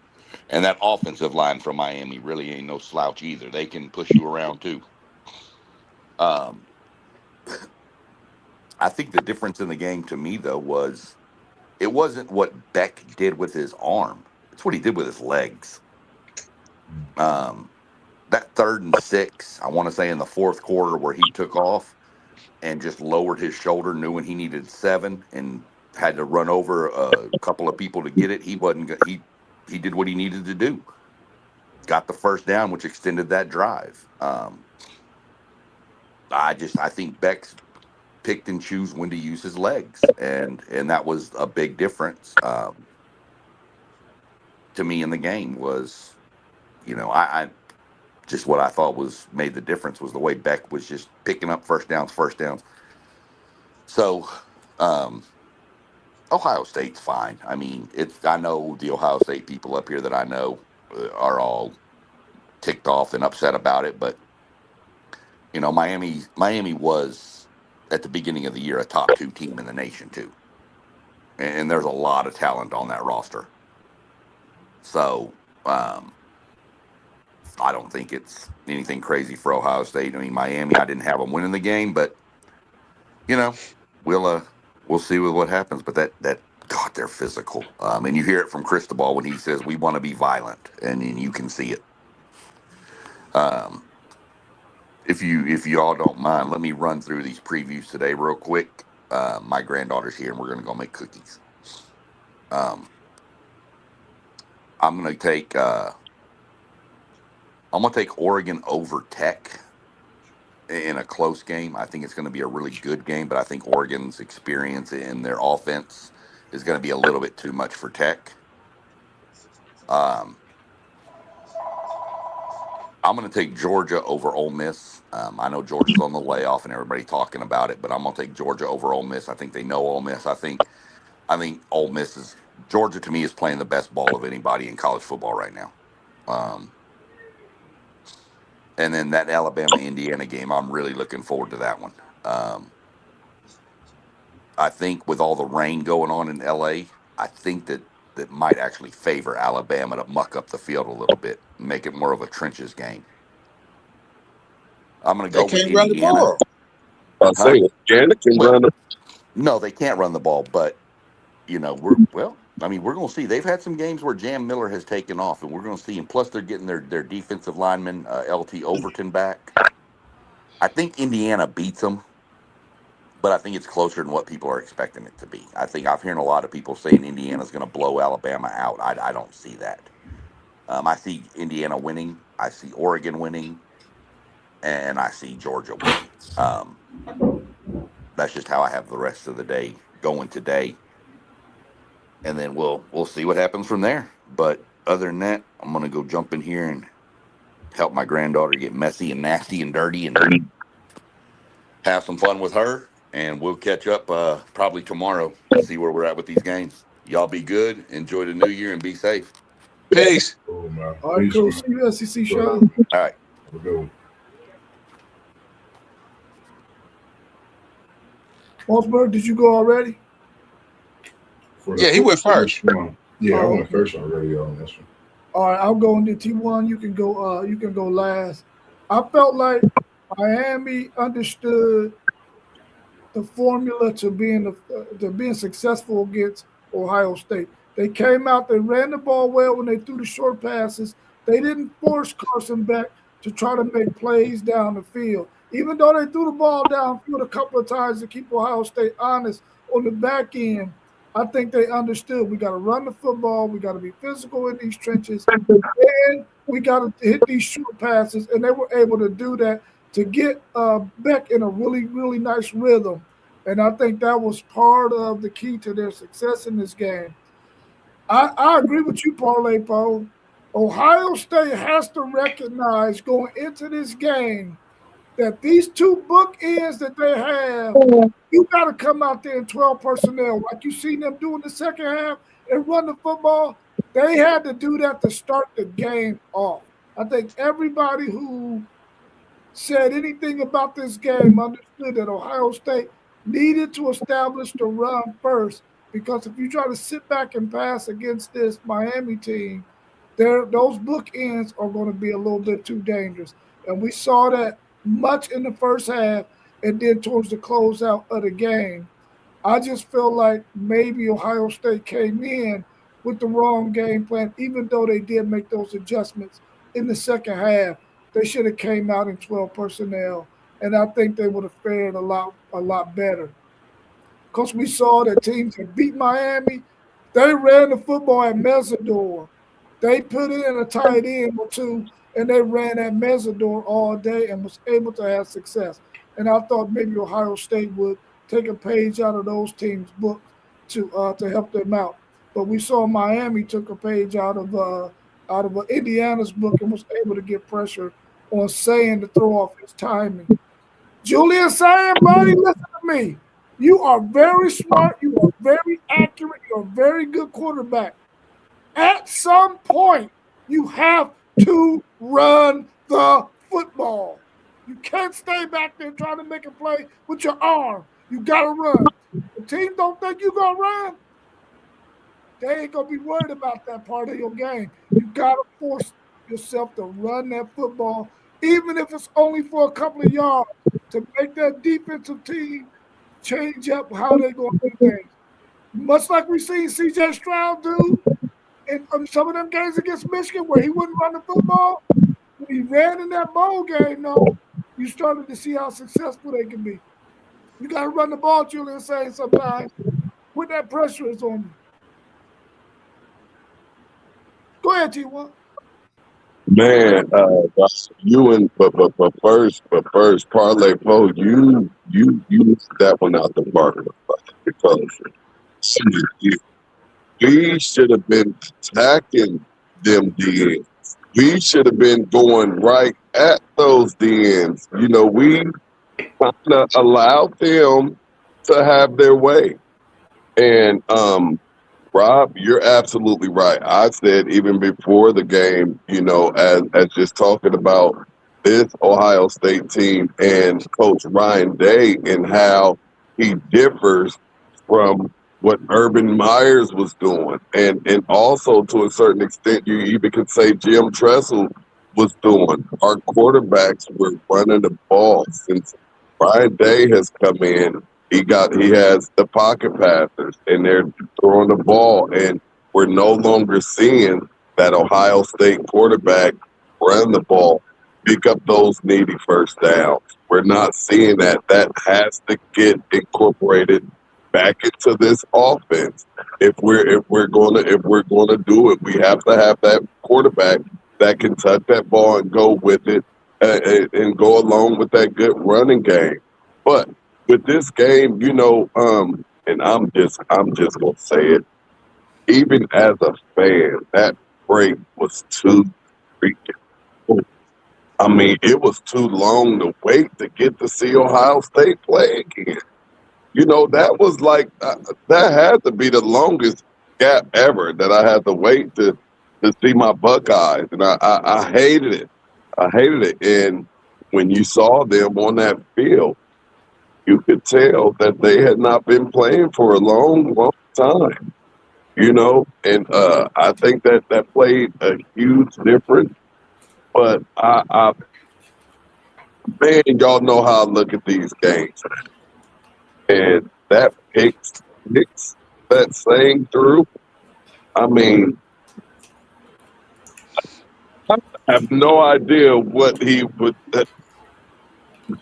And that offensive line from Miami really ain't no slouch either. They can push you around too. I think the difference in the game to me though was it wasn't what Beck did with his arm. It's what he did with his legs. That 3rd and 6, I want to say in the 4th quarter where he took off and just lowered his shoulder, knowing he needed 7 and had to run over a couple of people to get it. He wasn't. He did what he needed to do. Got the first down, which extended that drive. I think Beck's picked and choose when to use his legs, and that was a big difference to me in the game. Was, I just what I thought was made the difference was the way Beck was just picking up first downs. So, Ohio State's fine. I mean, I know the Ohio State people up here that I know are all ticked off and upset about it, but Miami was at the beginning of the year a top 2 team in the nation too, and there's a lot of talent on that roster. So I don't think it's anything crazy for Ohio State. I mean, Miami, I didn't have them winning the game, but we'll see with what happens. But that God, they're physical, and you hear it from Cristobal when he says we want to be violent, and you can see it. If you all don't mind, let me run through these previews today real quick. My granddaughter's here, and we're gonna go make cookies. I'm gonna take Oregon over Tech in a close game. I think it's going to be a really good game, but I think Oregon's experience in their offense is going to be a little bit too much for Tech. I'm going to take Georgia over Ole Miss. I know Georgia's on the layoff and everybody talking about it, but I'm going to take Georgia over Ole Miss. I think they know Ole Miss. I think Ole Miss is Georgia to me is playing the best ball of anybody in college football right now. And then that Alabama-Indiana game, I'm really looking forward to that one. I think with all the rain going on in L.A., I think that might actually favor Alabama to muck up the field a little bit, make it more of a trenches game. I'm going to go with can't run the Indiana. ball. I say Janet can run. No, they can't run the ball, but we're going to see. They've had some games where Jam Miller has taken off, and we're going to see. And plus, they're getting their defensive lineman, LT Overton, back. I think Indiana beats them, but I think it's closer than what people are expecting it to be. I think I've heard a lot of people saying Indiana's going to blow Alabama out. I don't see that. I see Indiana winning. I see Oregon winning, and I see Georgia winning. That's just how I have the rest of the day going today. And then we'll see what happens from there. But other than that, I'm going to go jump in here and help my granddaughter get messy and nasty and dirty and have some fun with her. And we'll catch up probably tomorrow, see where we're at with these games. Y'all be good. Enjoy the new year and be safe. Peace. Oh, man. All right, Peace, cool. man. See you, SEC Sean. All right. Have a good one. Walsburg, did you go already? Yeah, he went first. Yeah, I Oh, went okay. first already on this one. All right, I'll go into T1. You can go. You can go last. I felt like Miami understood the formula to being successful against Ohio State. They came out. They ran the ball well when they threw the short passes. They didn't force Carson back to try to make plays down the field. Even though they threw the ball downfield a couple of times to keep Ohio State honest on the back end, I think they understood we got to run the football. We got to be physical in these trenches. And we got to hit these short passes. And they were able to do that to get Beck in a really, really nice rhythm. And I think that was part of the key to their success in this game. I agree with you, Parlay Poe. Ohio State has to recognize going into this game that these two bookends that they have, you got to come out there in 12 personnel. Like you seen them do in the second half and run the football. They had to do that to start the game off. I think everybody who said anything about this game understood that Ohio State needed to establish the run first, because if you try to sit back and pass against this Miami team, those bookends are going to be a little bit too dangerous. And we saw that much in the first half, and then towards the closeout of the game. I just feel like maybe Ohio State came in with the wrong game plan, even though they did make those adjustments in the second half. They should have came out in 12 personnel, and I think they would have fared a lot better. Because we saw that teams that beat Miami, they ran the football at Mesidor. They put in a tight end or two, and they ran at Mesidor all day and was able to have success. And I thought maybe Ohio State would take a page out of those teams' books to help them out. But we saw Miami took a page out of Indiana's book and was able to get pressure on Sayin to throw off his timing. Julian saying, buddy, listen to me. You are very smart. You are very accurate. You're a very good quarterback. At some point, you have to run the football. You can't stay back there trying to make a play with your arm. You got to run. The team don't think you're going to run. They ain't going to be worried about that part of your game. You got to force yourself to run that football, even if it's only for a couple of yards, to make that defensive team change up how they're going to do things. Much like we seen C.J. Stroud do in some of them games against Michigan where he wouldn't run the football. When he ran in that bowl game, though, you started to see how successful they can be. You got to run the ball, Julian, saying sometimes when that pressure is on you. Go ahead, T1. Man, but first, Parlay Poe, you missed that one out the park because we should have been attacking them DNs. We should have been going right at those DNs. We kind of allowed them to have their way. And Rob, you're absolutely right. I said even before the game, as just talking about this Ohio State team and Coach Ryan Day and how he differs from what Urban Myers was doing. And also to a certain extent, you even could say Jim Tressel was doing. Our quarterbacks were running the ball since Ryan Day has come in. He has the pocket passers and they're throwing the ball, and we're no longer seeing that Ohio State quarterback run the ball, pick up those needy first downs. We're not seeing that. That has to get incorporated back into this offense. If we're gonna do it, we have to have that quarterback that can touch that ball and go with it, and go along with that good running game. But with this game, and I'm just gonna say it. Even as a fan, that break was too freaking cool. I mean, it was too long to wait to get to see Ohio State play again. That was like that had to be the longest gap ever that I had to wait to see my Buckeyes, and I hated it. I hated it. And when you saw them on that field, you could tell that they had not been playing for a long, long time. And I think that played a huge difference. But man, y'all know how I look at these games, and that picks that saying through. I mean, I have no idea what he would.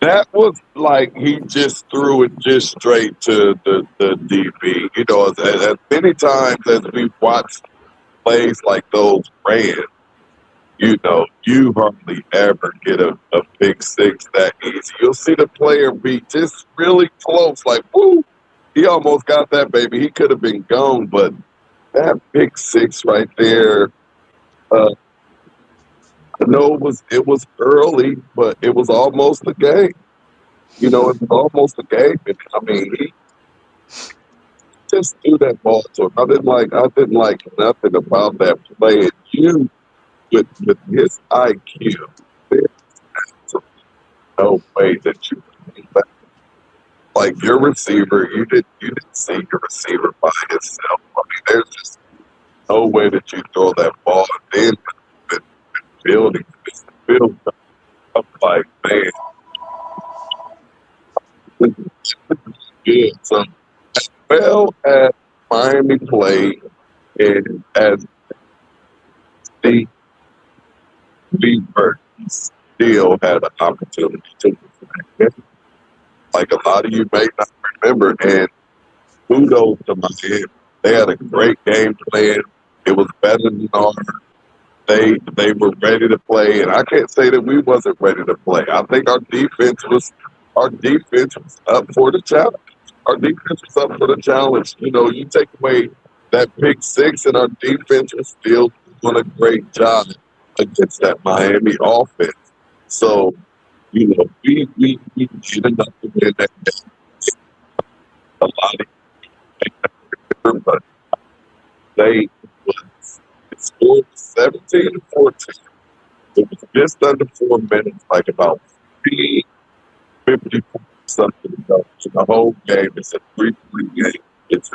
That was like he just threw it just straight to the DB. As many times as we've watched plays like those ran, you hardly ever get a pick six that easy. You'll see the player be just really close, like, woo, he almost got that, baby. He could have been gone, but that pick six right there, I know it was early, but it was almost a game. It was almost a game. And, I mean, he just threw that ball to him. I didn't like nothing about that play. And you, with his IQ, there's no way that you can do that. Like your receiver, you didn't see your receiver by himself. I mean, there's just no way that you throw that ball and then building this build up. I'm like, man, this is good. So Miami played, and as the Beaver still had an opportunity to win. Like a lot of you may not remember, and kudos to Miami. They had a great game plan. It was better than ours. They were ready to play, and I can't say that we wasn't ready to play. I think our defense was up for the challenge. Our defense was up for the challenge. You know, you take away that pick six, and our defense was still doing a great job against that Miami offense. So, you know, we did enough to win that game. A lot of but they scored 17-14. It was just under 4 minutes, like about 50 something ago. So the whole game is a 3-point game. It's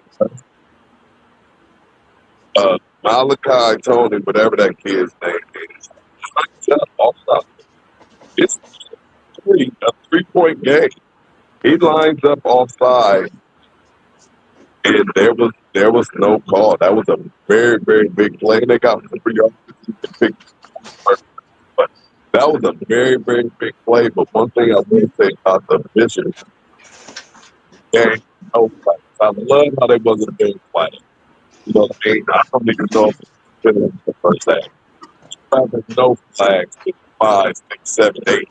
Malachi Tony, whatever that kid's name is. It's a 3-point game. He lines up offside, and there was no call. That was a very, very big play. They got 3 yards. But that was a very, very big play. But one thing I will say about the Bishop game, no flags. I love how they wasn't doing flags. You know what I mean? I don't even know if it's been in the first half. There's no flags. 5, 6, 7, 8,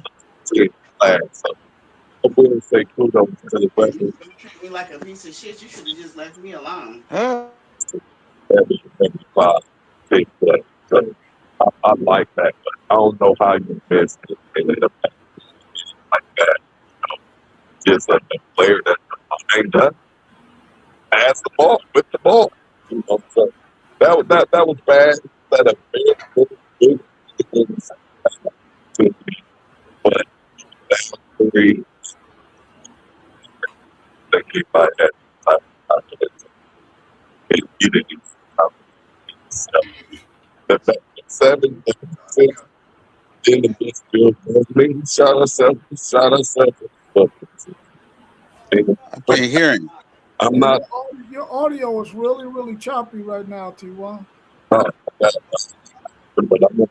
10 flags. So I will say kudos to the record. You treat me like a piece of shit. You should have just left me alone. Every 5, 6 play. So I like that, but I don't know how you missed it and end up like that. You know, just a player that ain't done. Pass the ball with the ball. You know, so that was bad. That a big but that's 3. They keep my head confidence. You didn't even so the 7, 6, in the best field. We shot ourselves. I can't hear him. I'm not. Your audio is really, really choppy right now, T1. But I'm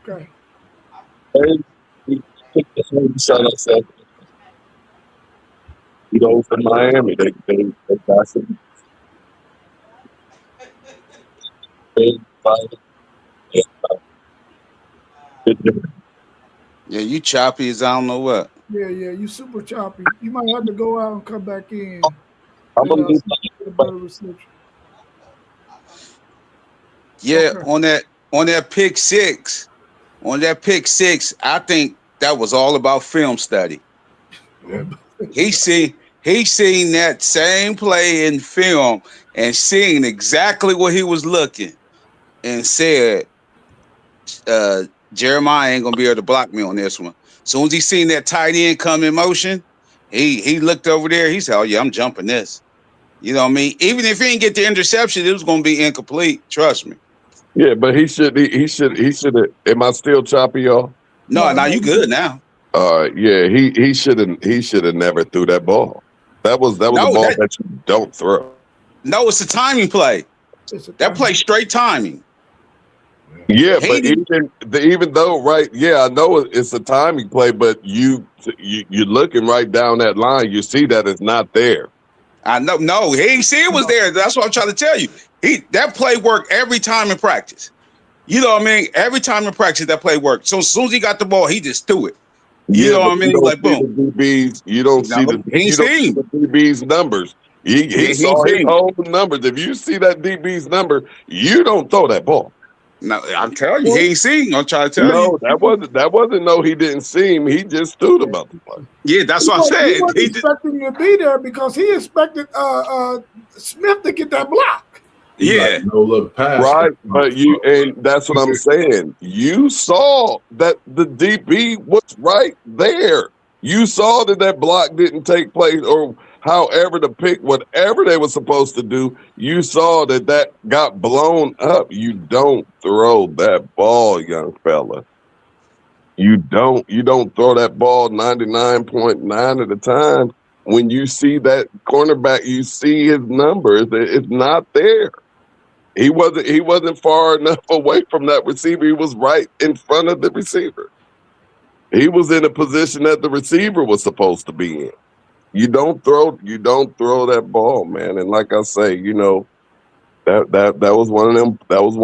Okay. we shot ourselves. You know, from Miami, they got some big fight. Yeah, you choppy as I don't know what. Yeah, you super choppy. You might have to go out and come back in. I'm gonna do a better reception. Yeah, Okay. on that pick six, I think that was all about film study. Yeah. He seen that same play in film and seeing exactly what he was looking and said, Jeremiah ain't gonna be able to block me on this one. Soon as he seen that tight end come in motion, he looked over there. He said, "Oh yeah, I'm jumping this." You know what I mean? Even if he didn't get the interception, it was gonna be incomplete. Trust me. Yeah, but he should. Am I still choppy, y'all? No, now you good now. Yeah, he should have never threw that ball. That was a ball that you don't throw. No, it's a timing play. That play straight timing. Yeah, but even though, right? Yeah, I know it's a timing play, but you're looking right down that line. You see that it's not there. I know. No, he ain't see it was there. That's what I'm trying to tell you. That play worked every time in practice. You know what I mean? Every time in practice, that play worked. So as soon as he got the ball, he just threw it. You know what I mean? Like boom. You don't see the DB's numbers. He saw his whole numbers. If you see that DB's number, you don't throw that ball. No, I'm telling you, he ain't seen. I'm trying to tell you. No, that wasn't. No, he didn't see him. He just threw about the play. Yeah, that's what I said. He wasn't expecting you to be there because he expected Smith to get that block. Yeah, no look pass. Right, but and that's what I'm saying. You saw that the DB was right there. You saw that block didn't take place, or however the pick, whatever they were supposed to do, you saw that got blown up. You don't throw that ball, young fella. You don't throw that ball 99.9 of the time when you see that cornerback, you see his numbers. It's not there. He wasn't far enough away from that receiver. He was right in front of the receiver. He was in a position that the receiver was supposed to be in. You don't throw that ball, man. And like I say, that was one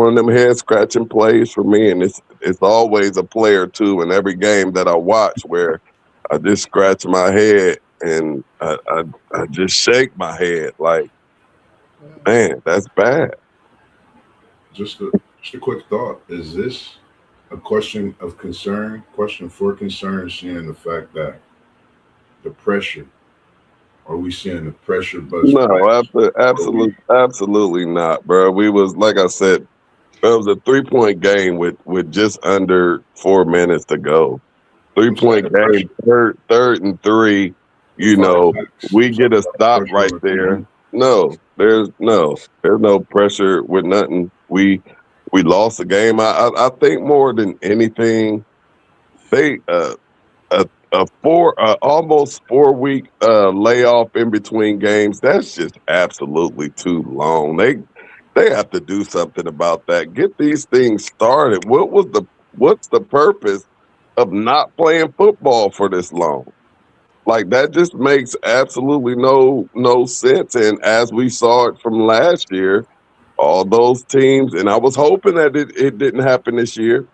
of them head scratching plays for me. And it's always a play or two in every game that I watch where I just scratch my head and I just shake my head like, man, that's bad. Just a quick thought. Is this a question for concern, seeing the fact that the pressure, are we seeing the pressure bust? No, absolutely not, bro. We was, like I said, it was a 3-point game with just under 4 minutes to go. 3-point game, third and 3. We get a stop right there. No, there's no pressure with nothing. We lost the game. I think more than anything, they almost 4-week layoff in between games. That's just absolutely too long. They have to do something about that. Get these things started. What's the purpose of not playing football for this long? Like, that just makes absolutely no sense. And as we saw it from last year, all those teams, and I was hoping that it didn't happen this year,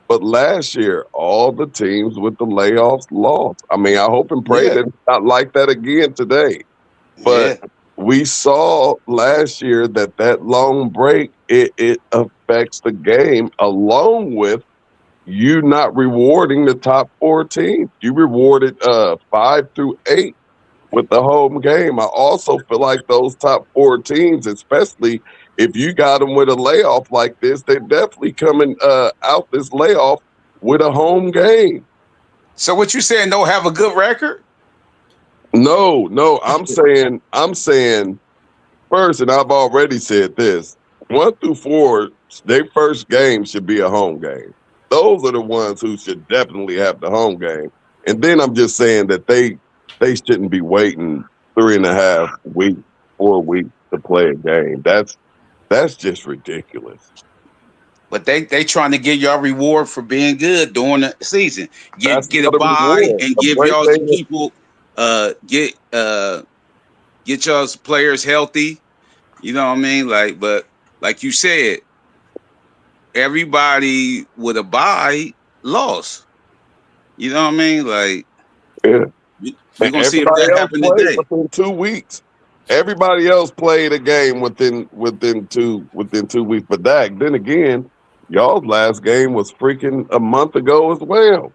but last year, all the teams with the layoffs lost. I mean, I hope and pray that it's not like that again today. But we saw last year that long break, it affects the game, along with you not rewarding the top 4 teams. You rewarded 5 through 8 with the home game. I also feel like those top 4 teams, especially if you got them with a layoff like this, they're definitely coming out this layoff with a home game. So what you saying? Don't have a good record? No. I'm saying first, and I've already said this: 1 through 4, their first game should be a home game. Those are the ones who should definitely have the home game. And then I'm just saying that they shouldn't be waiting 3.5 weeks, 4 weeks to play a game. That's just ridiculous. But they trying to give y'all reward for being good during the season. Get a bye and give y'all people get y'all's players healthy. You know what I mean? But like you said, everybody with a bye lost. You know what I mean? We're gonna see if that happened today. Within 2 weeks. Everybody else played a game within 2 weeks. But then again, y'all's last game was freaking a month ago as well.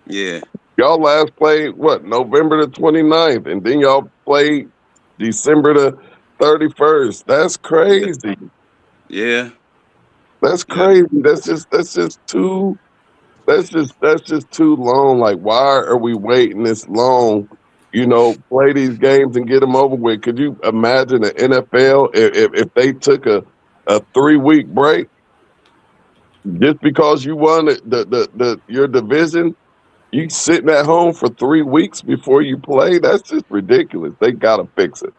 Yeah. Y'all last played November the 29th, and then y'all played December the 31st. That's crazy. Yeah. That's crazy. That's just too long. Like, why are we waiting this long? Play these games and get them over with. Could you imagine the NFL if they took a 3-week break just because you won your division? You sitting at home for 3 weeks before you play? That's just ridiculous. They gotta fix it.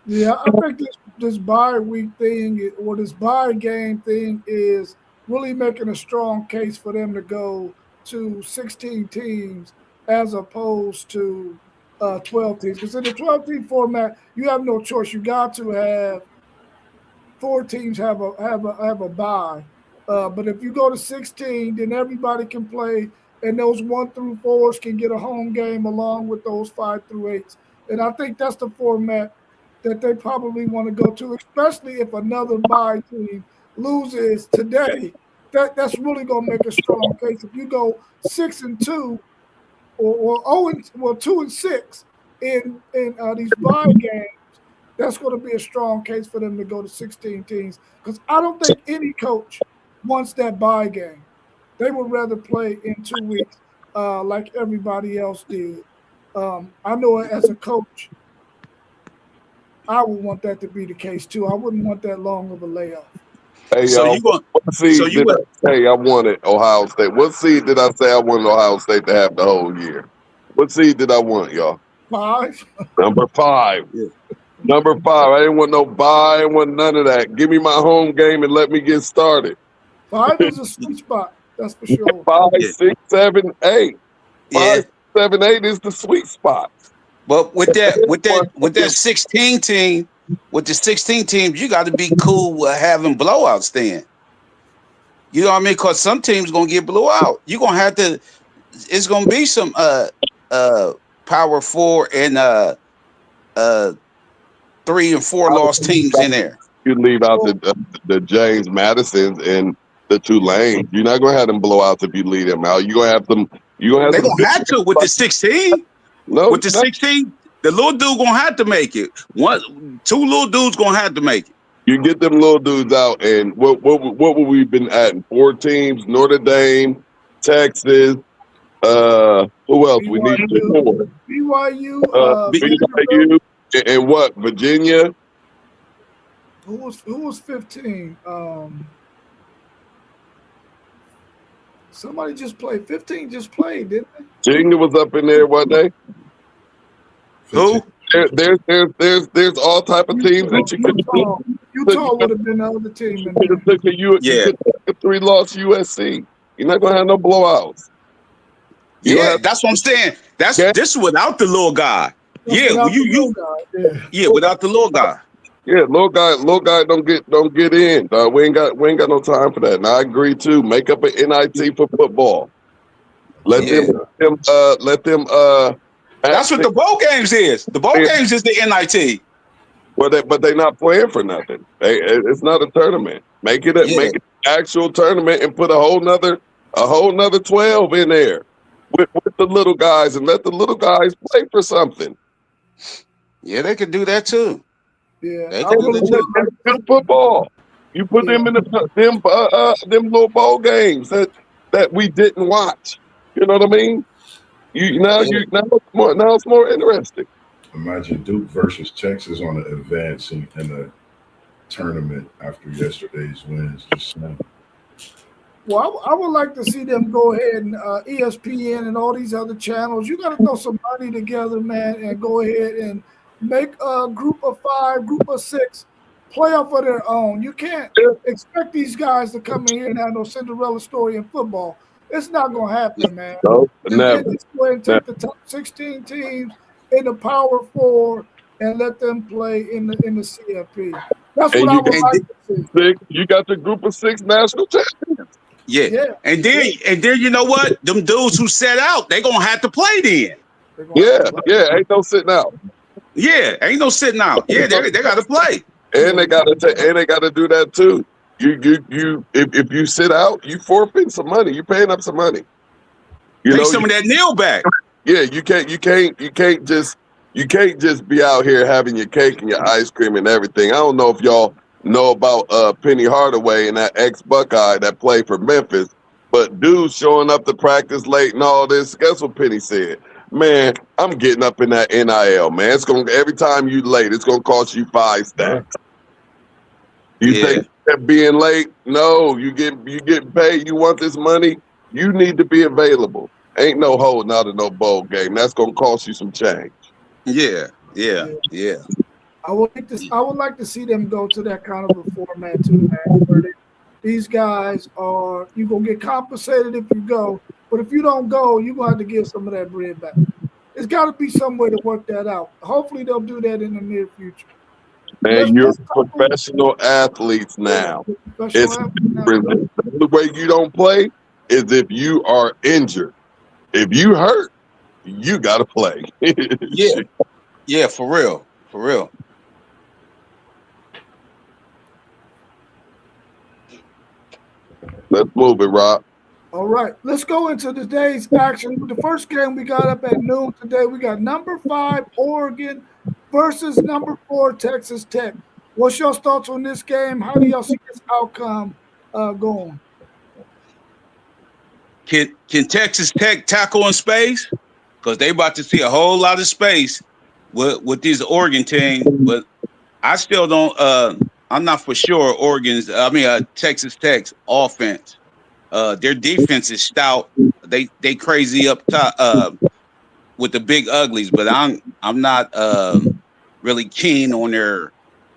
Yeah, I think this bye week thing or this bye game thing is really making a strong case for them to go to 16 teams as opposed to 12 teams. Because in the 12-team format, you have no choice. You got to have 4 teams have a bye. But if you go to 16, then everybody can play, and those 1 through 4s can get a home game along with those 5 through 8s. And I think that's the format that they probably want to go to, especially if another bye team loses today. That's really going to make a strong case. If you go 6-2 or 2-6 in these bye games, that's going to be a strong case for them to go to 16 teams. Because I don't think any coach wants that bye game. They would rather play in 2 weeks like everybody else did. I know as a coach, I would want that to be the case too. I wouldn't want that long of a layoff. Hey, So what seed did I say I wanted Ohio State? What seed did I say I wanted Ohio State to have the whole year? What seed did I want, y'all? 5. Number 5. Yeah. Number 5. I didn't want no bye. I didn't want none of that. Give me my home game and let me get started. 5 is a sweet spot. That's for sure. 5, Yeah. 6, 7, 8. 5, 7, 8 is the sweet spot. But with that 16 team, with the 16 teams, you got to be cool with having blowouts then. You know what I mean? Because some teams gonna get blew out. You're gonna have to. It's gonna be some power 4 and 3 and 4 lost teams in there. You leave out the James Madisons and the Tulanes. You're not gonna have them blowouts if you leave them out. You're gonna have them. You're gonna have. They gonna have to with the 16. No, with the 16, the little dude gonna have to make it. 2 little dudes gonna have to make it. You get them little dudes out, and what would we been at? 4 teams: Notre Dame, Texas. Who else? We need 2 more. BYU. BYU, and what? Virginia. Who was 15? Somebody just played. 15 just played, didn't they? Virginia was up in there, wasn't they? Who? There's all type of teams that you could. Utah would have been the other team. In You there. could take a 3-loss USC. You're not gonna have no blowouts. That's what I'm saying. This without the little guy. Without Without the little guy. Yeah, little guy don't get in. We ain't got no time for that. And I agree too. Make up an NIT for football. Let them. That's what the bowl games is. The bowl games is the NIT. Well, but they're not playing for nothing. It's not a tournament. Make it an actual tournament and put a whole nother 12 in there with the little guys and let the little guys play for something. Yeah, they could do that too. Yeah, they can do that too. Football. You put them in them little bowl games that we didn't watch. You know what I mean? Now it's more interesting. Imagine Duke versus Texas on the advancing in the tournament after yesterday's wins. Just saying. Well, I would like to see them go ahead and ESPN and all these other channels. You got to throw some money together, man, and go ahead and make a group of 5, group of 6 play off of their own. You can't expect these guys to come in here and have no Cinderella story in football. It's not going to happen, man. No, never. Just go ahead and take the top 16 teams in the Power 4 and let them play in the CFP. That's what I would like to see. You got the group of 6 national champions. Yeah. And then you know what? Them dudes who set out, they gonna have to play then. Ain't no sitting out. Yeah, ain't no sitting out. Yeah, they gotta play. And they gotta do that too. You if you sit out, you forfeit some money. You paying up some money. Take some of that nil back. Yeah, you can't just be out here having your cake and your ice cream and everything. I don't know if y'all know about Penny Hardaway and that ex-Buckeye that played for Memphis, but dudes showing up to practice late and all this. Guess what Penny said? Man, I'm getting up in that NIL, man. It's gonna every time you late, it's gonna cost you 5 stacks. You think that being late? No, you get paid. You want this money? You need to be available. Ain't no holding out of no bowl game. That's gonna cost you some change. Yeah. I would like to see them go to that kind of a format too, man. Where these guys are, you're gonna get compensated if you go, but if you don't go, you're gonna have to give some of that bread back. There's got to be some way to work that out. Hopefully, they'll do that in the near future. Man, you're professional athletes now. The only way you don't play is if you are injured. If you hurt, you got to play. Yeah, for real. Let's move it, Rob. All right, let's go into today's action. The first game we got up at noon today, we got number 5 Oregon versus number 4 Texas Tech. What's your thoughts on this game? How do y'all see this outcome going? Can Texas Tech tackle in space? Because they about to see a whole lot of space with these Oregon teams, but I still don't. I'm not for sure Texas Tech's offense. Their defense is stout. They crazy up top. with the big uglies, but I'm not really keen on their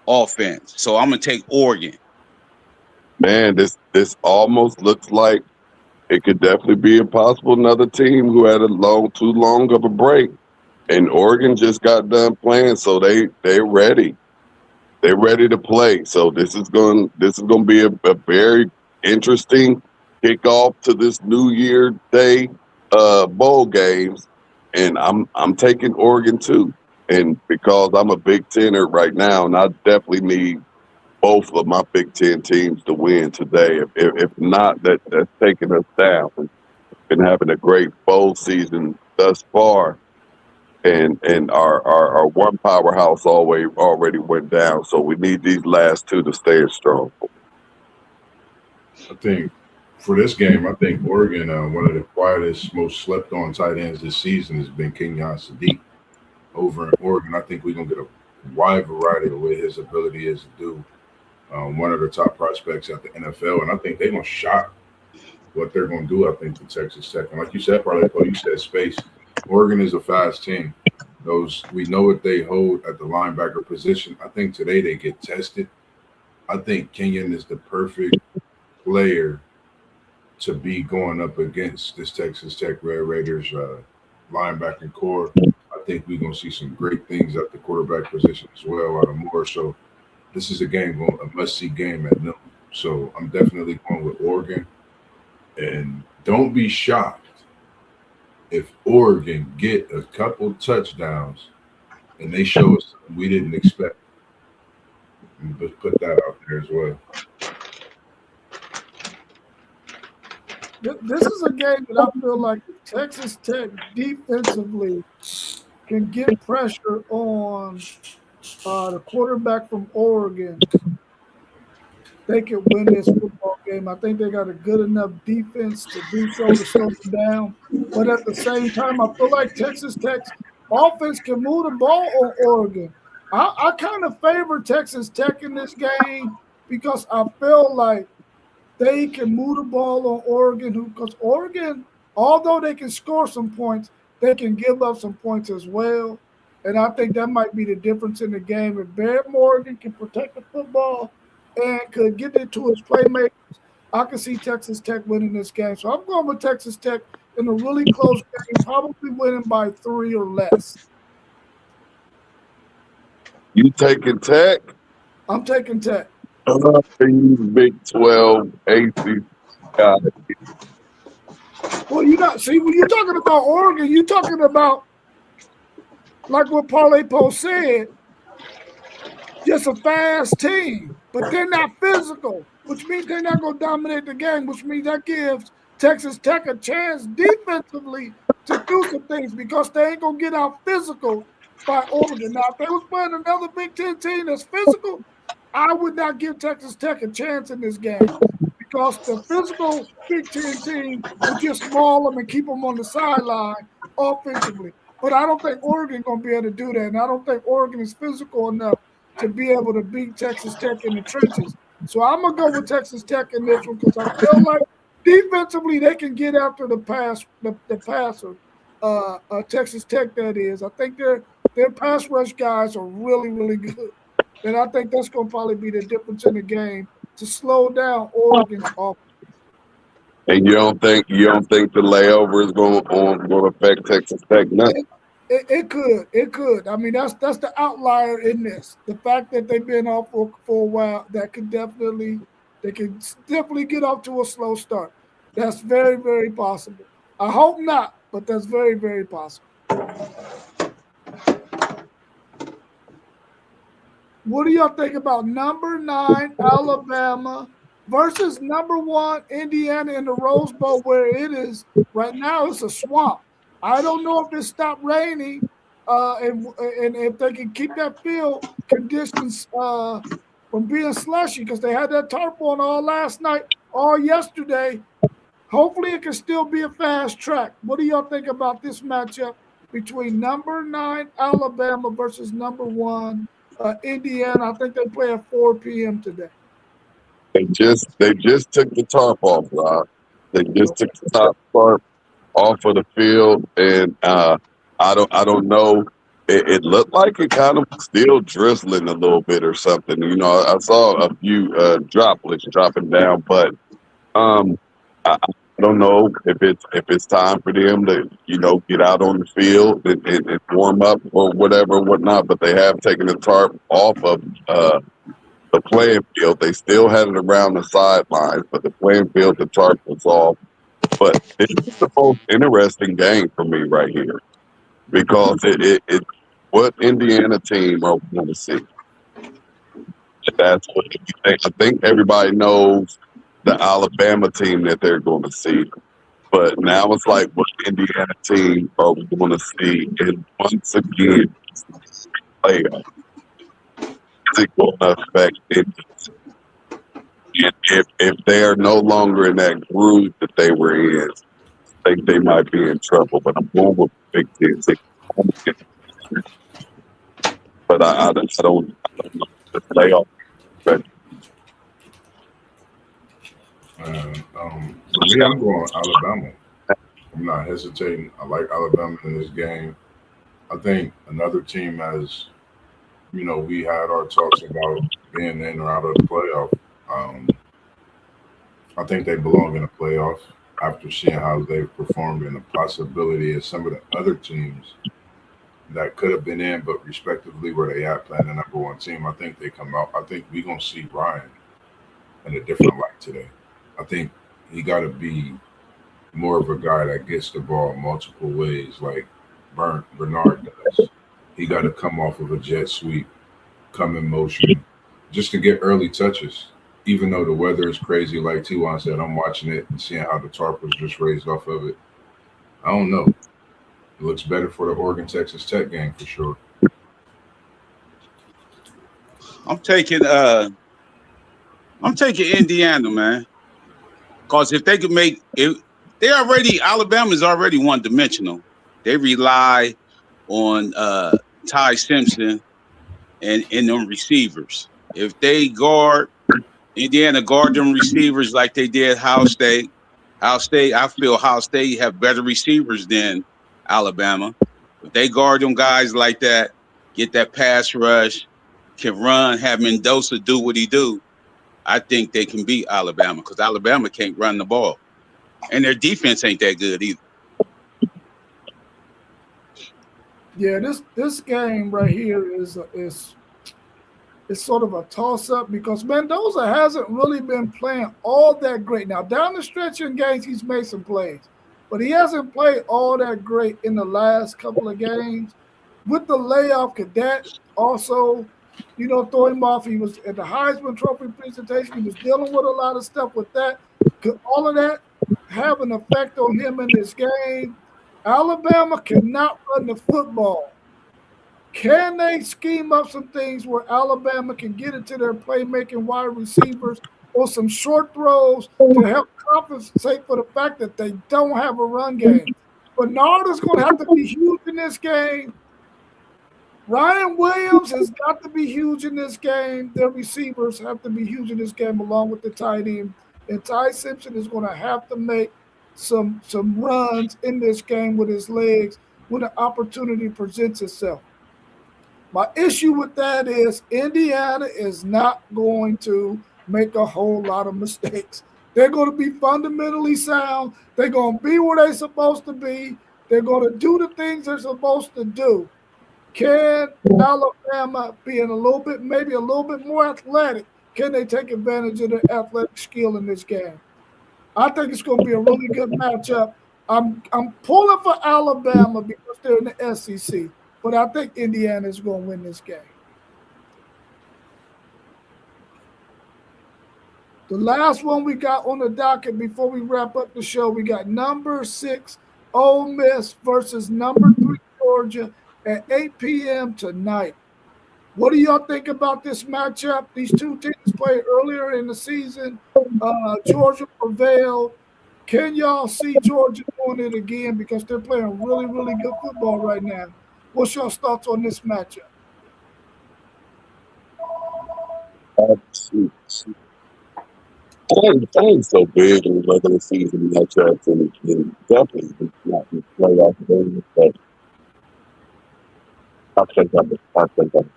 offense. So I'm gonna take Oregon. Man, this almost looks like it could definitely be impossible. Another team who had too long of a break, and Oregon just got done playing, so they're ready. They're ready to play. So this is going to be a very interesting kickoff to this New Year Day bowl games, and I'm taking Oregon too. And because I'm a Big Tenner right now, and I definitely need both of my Big Ten teams to win today. If not, that's taking us down. We've been having a great bowl season thus far, and our one powerhouse already went down. So we need these last two to stay strong. I think for this game, I think Oregon, one of the quietest, most slept on tight ends this season has been Kenyon Sadiq over in Oregon. I think we're going to get a wide variety of what his ability is to do. One of the top prospects at the NFL, and I think they're going to shock what they're going to do, I think, to Texas Tech. And like you said, you said space. Oregon is a fast team. We know what they hold at the linebacker position. I think today they get tested. I think Kenyon is the perfect player to be going up against this Texas Tech Red Raiders linebacking core. I think we're going to see some great things at the quarterback position as well out of Moore. So this is a must-see game at noon. So I'm definitely going with Oregon. And don't be shocked if Oregon get a couple touchdowns and they show us something we didn't expect. Just put that out there as well. This is a game that I feel like Texas Tech defensively can get pressure on the quarterback from Oregon. They can win this football game. I think they got a good enough defense to do so to slow them down. But at the same time, I feel like Texas Tech's offense can move the ball on Oregon. I kind of favor Texas Tech in this game because I feel like they can move the ball on Oregon, because Oregon, although they can score some points, they can give up some points as well. And I think that might be the difference in the game. If Barry Morgan can protect the football and could get it to his playmakers, I can see Texas Tech winning this game. So I'm going with Texas Tech in a really close game, probably winning by 3 or less. You taking Tech? I'm taking Tech. Big 12 AC guy. Well, when you're talking about Oregon, you're talking about, like what Parlay Post said, just a fast team, but they're not physical, which means they're not going to dominate the game, which means that gives Texas Tech a chance defensively to do some things because they ain't going to get out physical by Oregon. Now, if they was playing another Big Ten team that's physical, I would not give Texas Tech a chance in this game because the physical Big Ten team would just maul them and keep them on the sideline offensively. But I don't think Oregon going to be able to do that, and I don't think Oregon is physical enough to be able to beat Texas Tech in the trenches. So I'm going to go with Texas Tech in this one because I feel like defensively they can get after the passer, Texas Tech, that is. I think their pass rush guys are really, really good. And I think that's going to probably be the difference in the game to slow down Oregon's offense. And you don't think the layover is going to affect Texas Tech? Nothing. It could. I mean, that's the outlier in this. The fact that they've been off for a while, they can definitely get off to a slow start. That's very, very possible. I hope not, but that's very, very possible. What do y'all think about number 9 Alabama versus number 1 Indiana in the Rose Bowl, where it is right now? It's a swamp. I don't know if it stopped raining and if they can keep that field conditions from being slushy, because they had that tarp on all yesterday. Hopefully it can still be a fast track. What do y'all think about this matchup between number 9 Alabama versus number 1 Indiana? I think they play at 4 p.m. today. They just took the tarp off, Rob. They just took the tarp off of the field, and I don't know. It looked like it kind of still drizzling a little bit or something. I saw a few droplets dropping down, but um, I don't know if it's time for them to get out on the field and warm up or whatever, whatnot. But they have taken the tarp off of the playing field. They still had it around the sidelines, but the playing field, the tarp was off. But this is the most interesting game for me right here because it what Indiana team are we going to see? That's what I think everybody knows the Alabama team that they're going to see. But now it's like, what Indiana team are we going to see? And once again, playoff is it going to affect it? And if they are no longer in that groove that they were in, I think they might be in trouble. But I'm going with Big Ten. But I don't know the playoff. But For me, I'm going Alabama. I'm not hesitating. I like Alabama in this game. I think another team, as we had our talks about being in or out of the playoff. I think they belong in a playoff after seeing how they've performed, and the possibility of some of the other teams that could have been in, but respectively where they at playing the number one team. I think they come out. I think we're gonna see Ryan in a different light today. I think he got to be more of a guy that gets the ball multiple ways, like Bernard does. He got to come off of a jet sweep, come in motion, just to get early touches. Even though the weather is crazy, like T1 said, I'm watching it and seeing how the tarp was just raised off of it. I don't know. It looks better for the Oregon Texas Tech game for sure. I'm taking Indiana, man. Because if they could make it, Alabama's already one dimensional. They rely on Ty Simpson and them receivers. If they Indiana guard them receivers like they did Ohio State, I feel Ohio State have better receivers than Alabama. If they guard them guys like that, get that pass rush, can run, have Mendoza do what he do, I think they can beat Alabama because Alabama can't run the ball. And their defense ain't that good either. Yeah, this game right here is sort of a toss-up because Mendoza hasn't really been playing all that great. Now, down the stretch in games, he's made some plays, but he hasn't played all that great in the last couple of games. With the layoff, could that also, throw him off? He was at the Heisman Trophy presentation. He was dealing with a lot of stuff with that. Could all of that have an effect on him in this game? Alabama cannot run the football. Can they scheme up some things where Alabama can get into their playmaking wide receivers or some short throws to help compensate for the fact that they don't have a run game? Bernard is going to have to be huge in this game. Ryan Williams has got to be huge in this game. Their receivers have to be huge in this game along with the tight end. And Ty Simpson is going to have to make some runs in this game with his legs when the opportunity presents itself. My issue with that is Indiana is not going to make a whole lot of mistakes. They're going to be fundamentally sound. They're going to be where they're supposed to be. They're going to do the things they're supposed to do. Can Alabama be maybe a little bit more athletic? Can they take advantage of their athletic skill in this game? I think it's going to be a really good matchup. I'm pulling for Alabama because they're in the SEC. But I think Indiana is going to win this game. The last one we got on the docket before we wrap up the show, we got number 6 Ole Miss versus number 3 Georgia at 8 p.m. tonight. What do y'all think about this matchup? These two teams played earlier in the season. Georgia prevailed. Can y'all see Georgia doing it again because they're playing really, really good football right now? What's your thoughts on this matchup? I ain't so big in regular season matchups and definitely not in playoff games. But I think I'm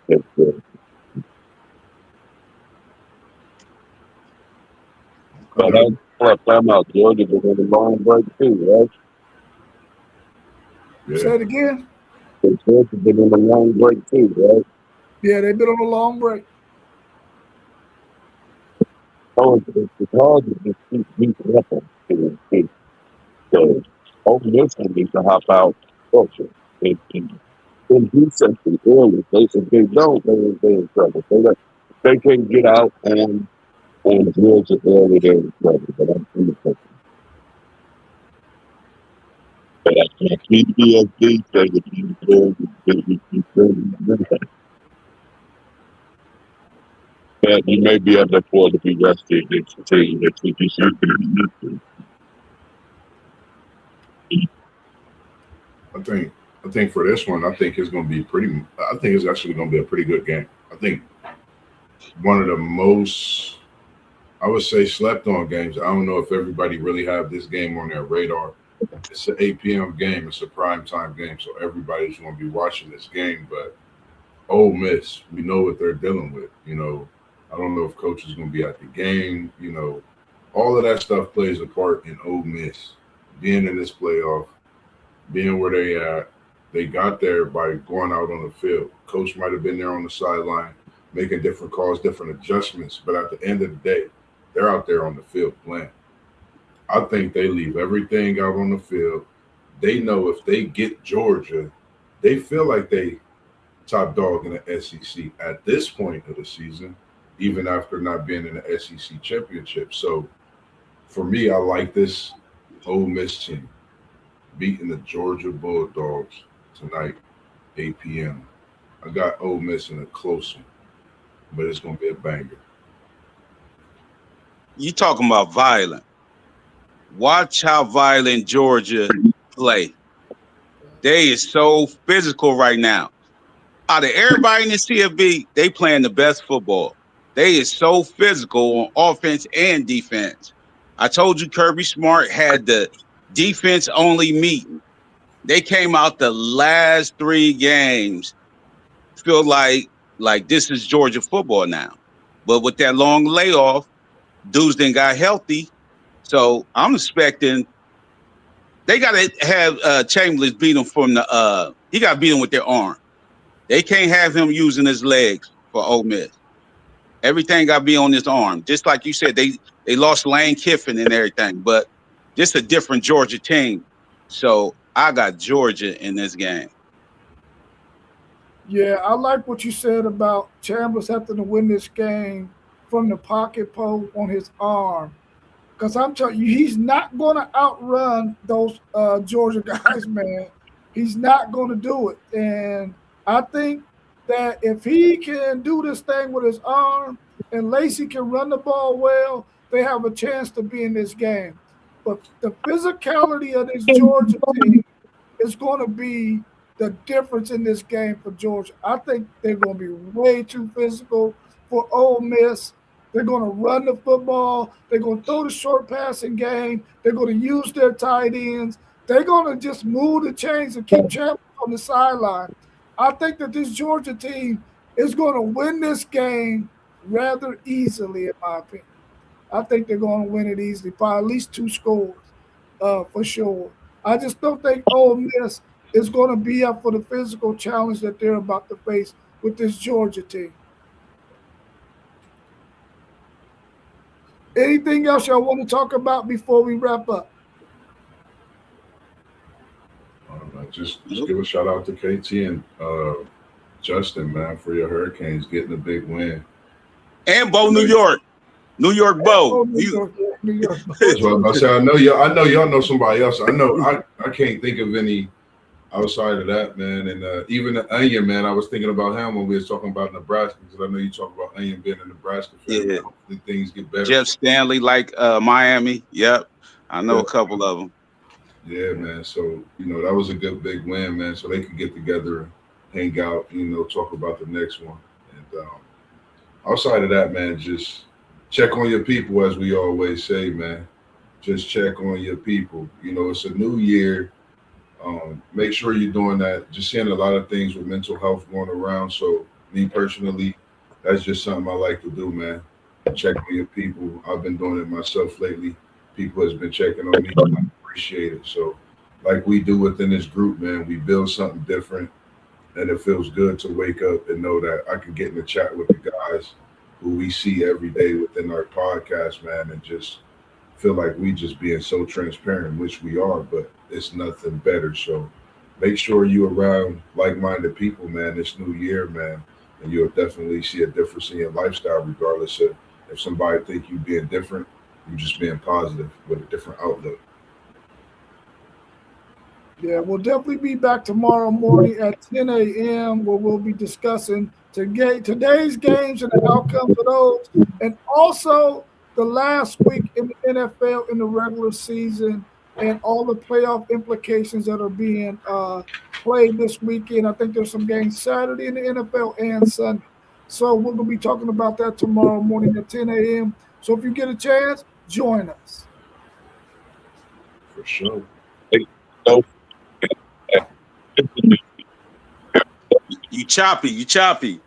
good. But Okay. I'm out. Georgia been in a long break too, right? Yeah. Say it again. Georgia been in a long break too, right? Yeah, they've been on a long break. So it's hard to just keep beating up on teams. So Ole Miss needs to hop out culture. In decency early. If they don't, they're in trouble. If they can get out on Georgia early, they're in trouble. But I'm pretty but I can't keep BSD saying that that you may be able to afford to be rested against the team that you just I think for this one, I think it's going to be pretty. I think it's actually going to be a pretty good game. I think one of the most, I would say, slept on games. I don't know if everybody really have this game on their radar. It's an 8 p.m. game. It's a prime time game, so everybody's going to be watching this game. But Ole Miss, we know what they're dealing with. I don't know if coach is going to be at the game. All of that stuff plays a part in Ole Miss being in this playoff, being where they at. They got there by going out on the field. Coach might have been there on the sideline, making different calls, different adjustments. But at the end of the day, they're out there on the field playing. I think they leave everything out on the field. They know if they get Georgia, they feel like they top dog in the SEC at this point of the season, even after not being in the SEC championship. So for me, I like this Ole Miss team beating the Georgia Bulldogs tonight, 8 p.m. I got Ole Miss in a close one, but it's going to be a banger. You talking about violent. Watch how violent Georgia play. They is so physical right now. Out of everybody in the CFB, they playing the best football. They is so physical on offense and defense. I told you Kirby Smart had the defense only meeting. They came out the last 3 games. Feel like this is Georgia football now. But with that long layoff, dudes then got healthy. So I'm expecting they got to have Chambers beat him from the he got to beat him with their arm. They can't have him using his legs for Ole Miss. Everything got to be on his arm. Just like you said, they lost Lane Kiffin and everything, but this a different Georgia team. So I got Georgia in this game. Yeah, I like what you said about Chambers having to win this game from the pocket post on his arm. Because I'm telling you, he's not going to outrun those Georgia guys, man. He's not going to do it. And I think that if he can do this thing with his arm and Lacey can run the ball well, they have a chance to be in this game. But the physicality of this Georgia team is going to be the difference in this game for Georgia. I think they're going to be way too physical for Ole Miss. They're going to run the football. They're going to throw the short passing game. They're going to use their tight ends. They're going to just move the chains and keep Chambers on the sideline. I think that this Georgia team is going to win this game rather easily, in my opinion. I think they're going to win it easily by at least 2 scores for sure. I just don't think Ole Miss is going to be up for the physical challenge that they're about to face with this Georgia team. Anything else y'all want to talk about before we wrap up? Just give a shout out to KT and Justin, man, for your Hurricanes getting a big win. And Bo, New York. New York Bo. New York. That's what I said. I know y'all know somebody else. I can't think of any outside of that, man. And even the Onion, man, I was thinking about him when we was talking about Nebraska, because I know you talk about Onion being a Nebraska fan. Yeah. Hopefully things get better. Jeff Stanley, like Miami. Yep. I know a couple of them. Yeah, man. So, that was a good big win, man. So they could get together, hang out, talk about the next one. And outside of that, man, just check on your people, as we always say, man. Just check on your people. It's a new year. Make sure you're doing that. Just seeing a lot of things with mental health going around. So me personally, that's just something I like to do, man. Check on your people. I've been doing it myself lately. People has been checking on me. I appreciate it. So like we do within this group, man, we build something different, and it feels good to wake up and know that I can get in the chat with the guys who we see every day within our podcast, man, and just feel like we just being so transparent, which we are, but it's nothing better. So make sure you're around like-minded people, man, this new year, man, and you'll definitely see a difference in your lifestyle, regardless of if somebody think you being different, you just being positive with a different outlook. Yeah, we'll definitely be back tomorrow morning at 10 a.m. where we'll be discussing today's games and the outcomes of those, and also the last week in the NFL in the regular season and all the playoff implications that are being played this weekend. I think there's some games Saturday in the NFL and Sunday. So we're going to be talking about that tomorrow morning at 10 a.m. So if you get a chance, join us. For sure. You choppy.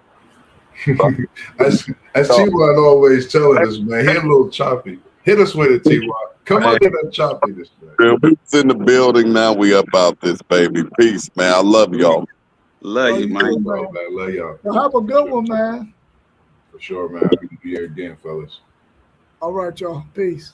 As T-Rod always telling us, man, he a little choppy. Hit us with it, T-Rod. Come under that choppiness, man. We was in the building, now we about this, baby. Peace, man. I love y'all. Love you, man. Man. Love y'all. Well, have a good one, man. For sure, man. Happy to be here again, fellas. All right, y'all. Peace.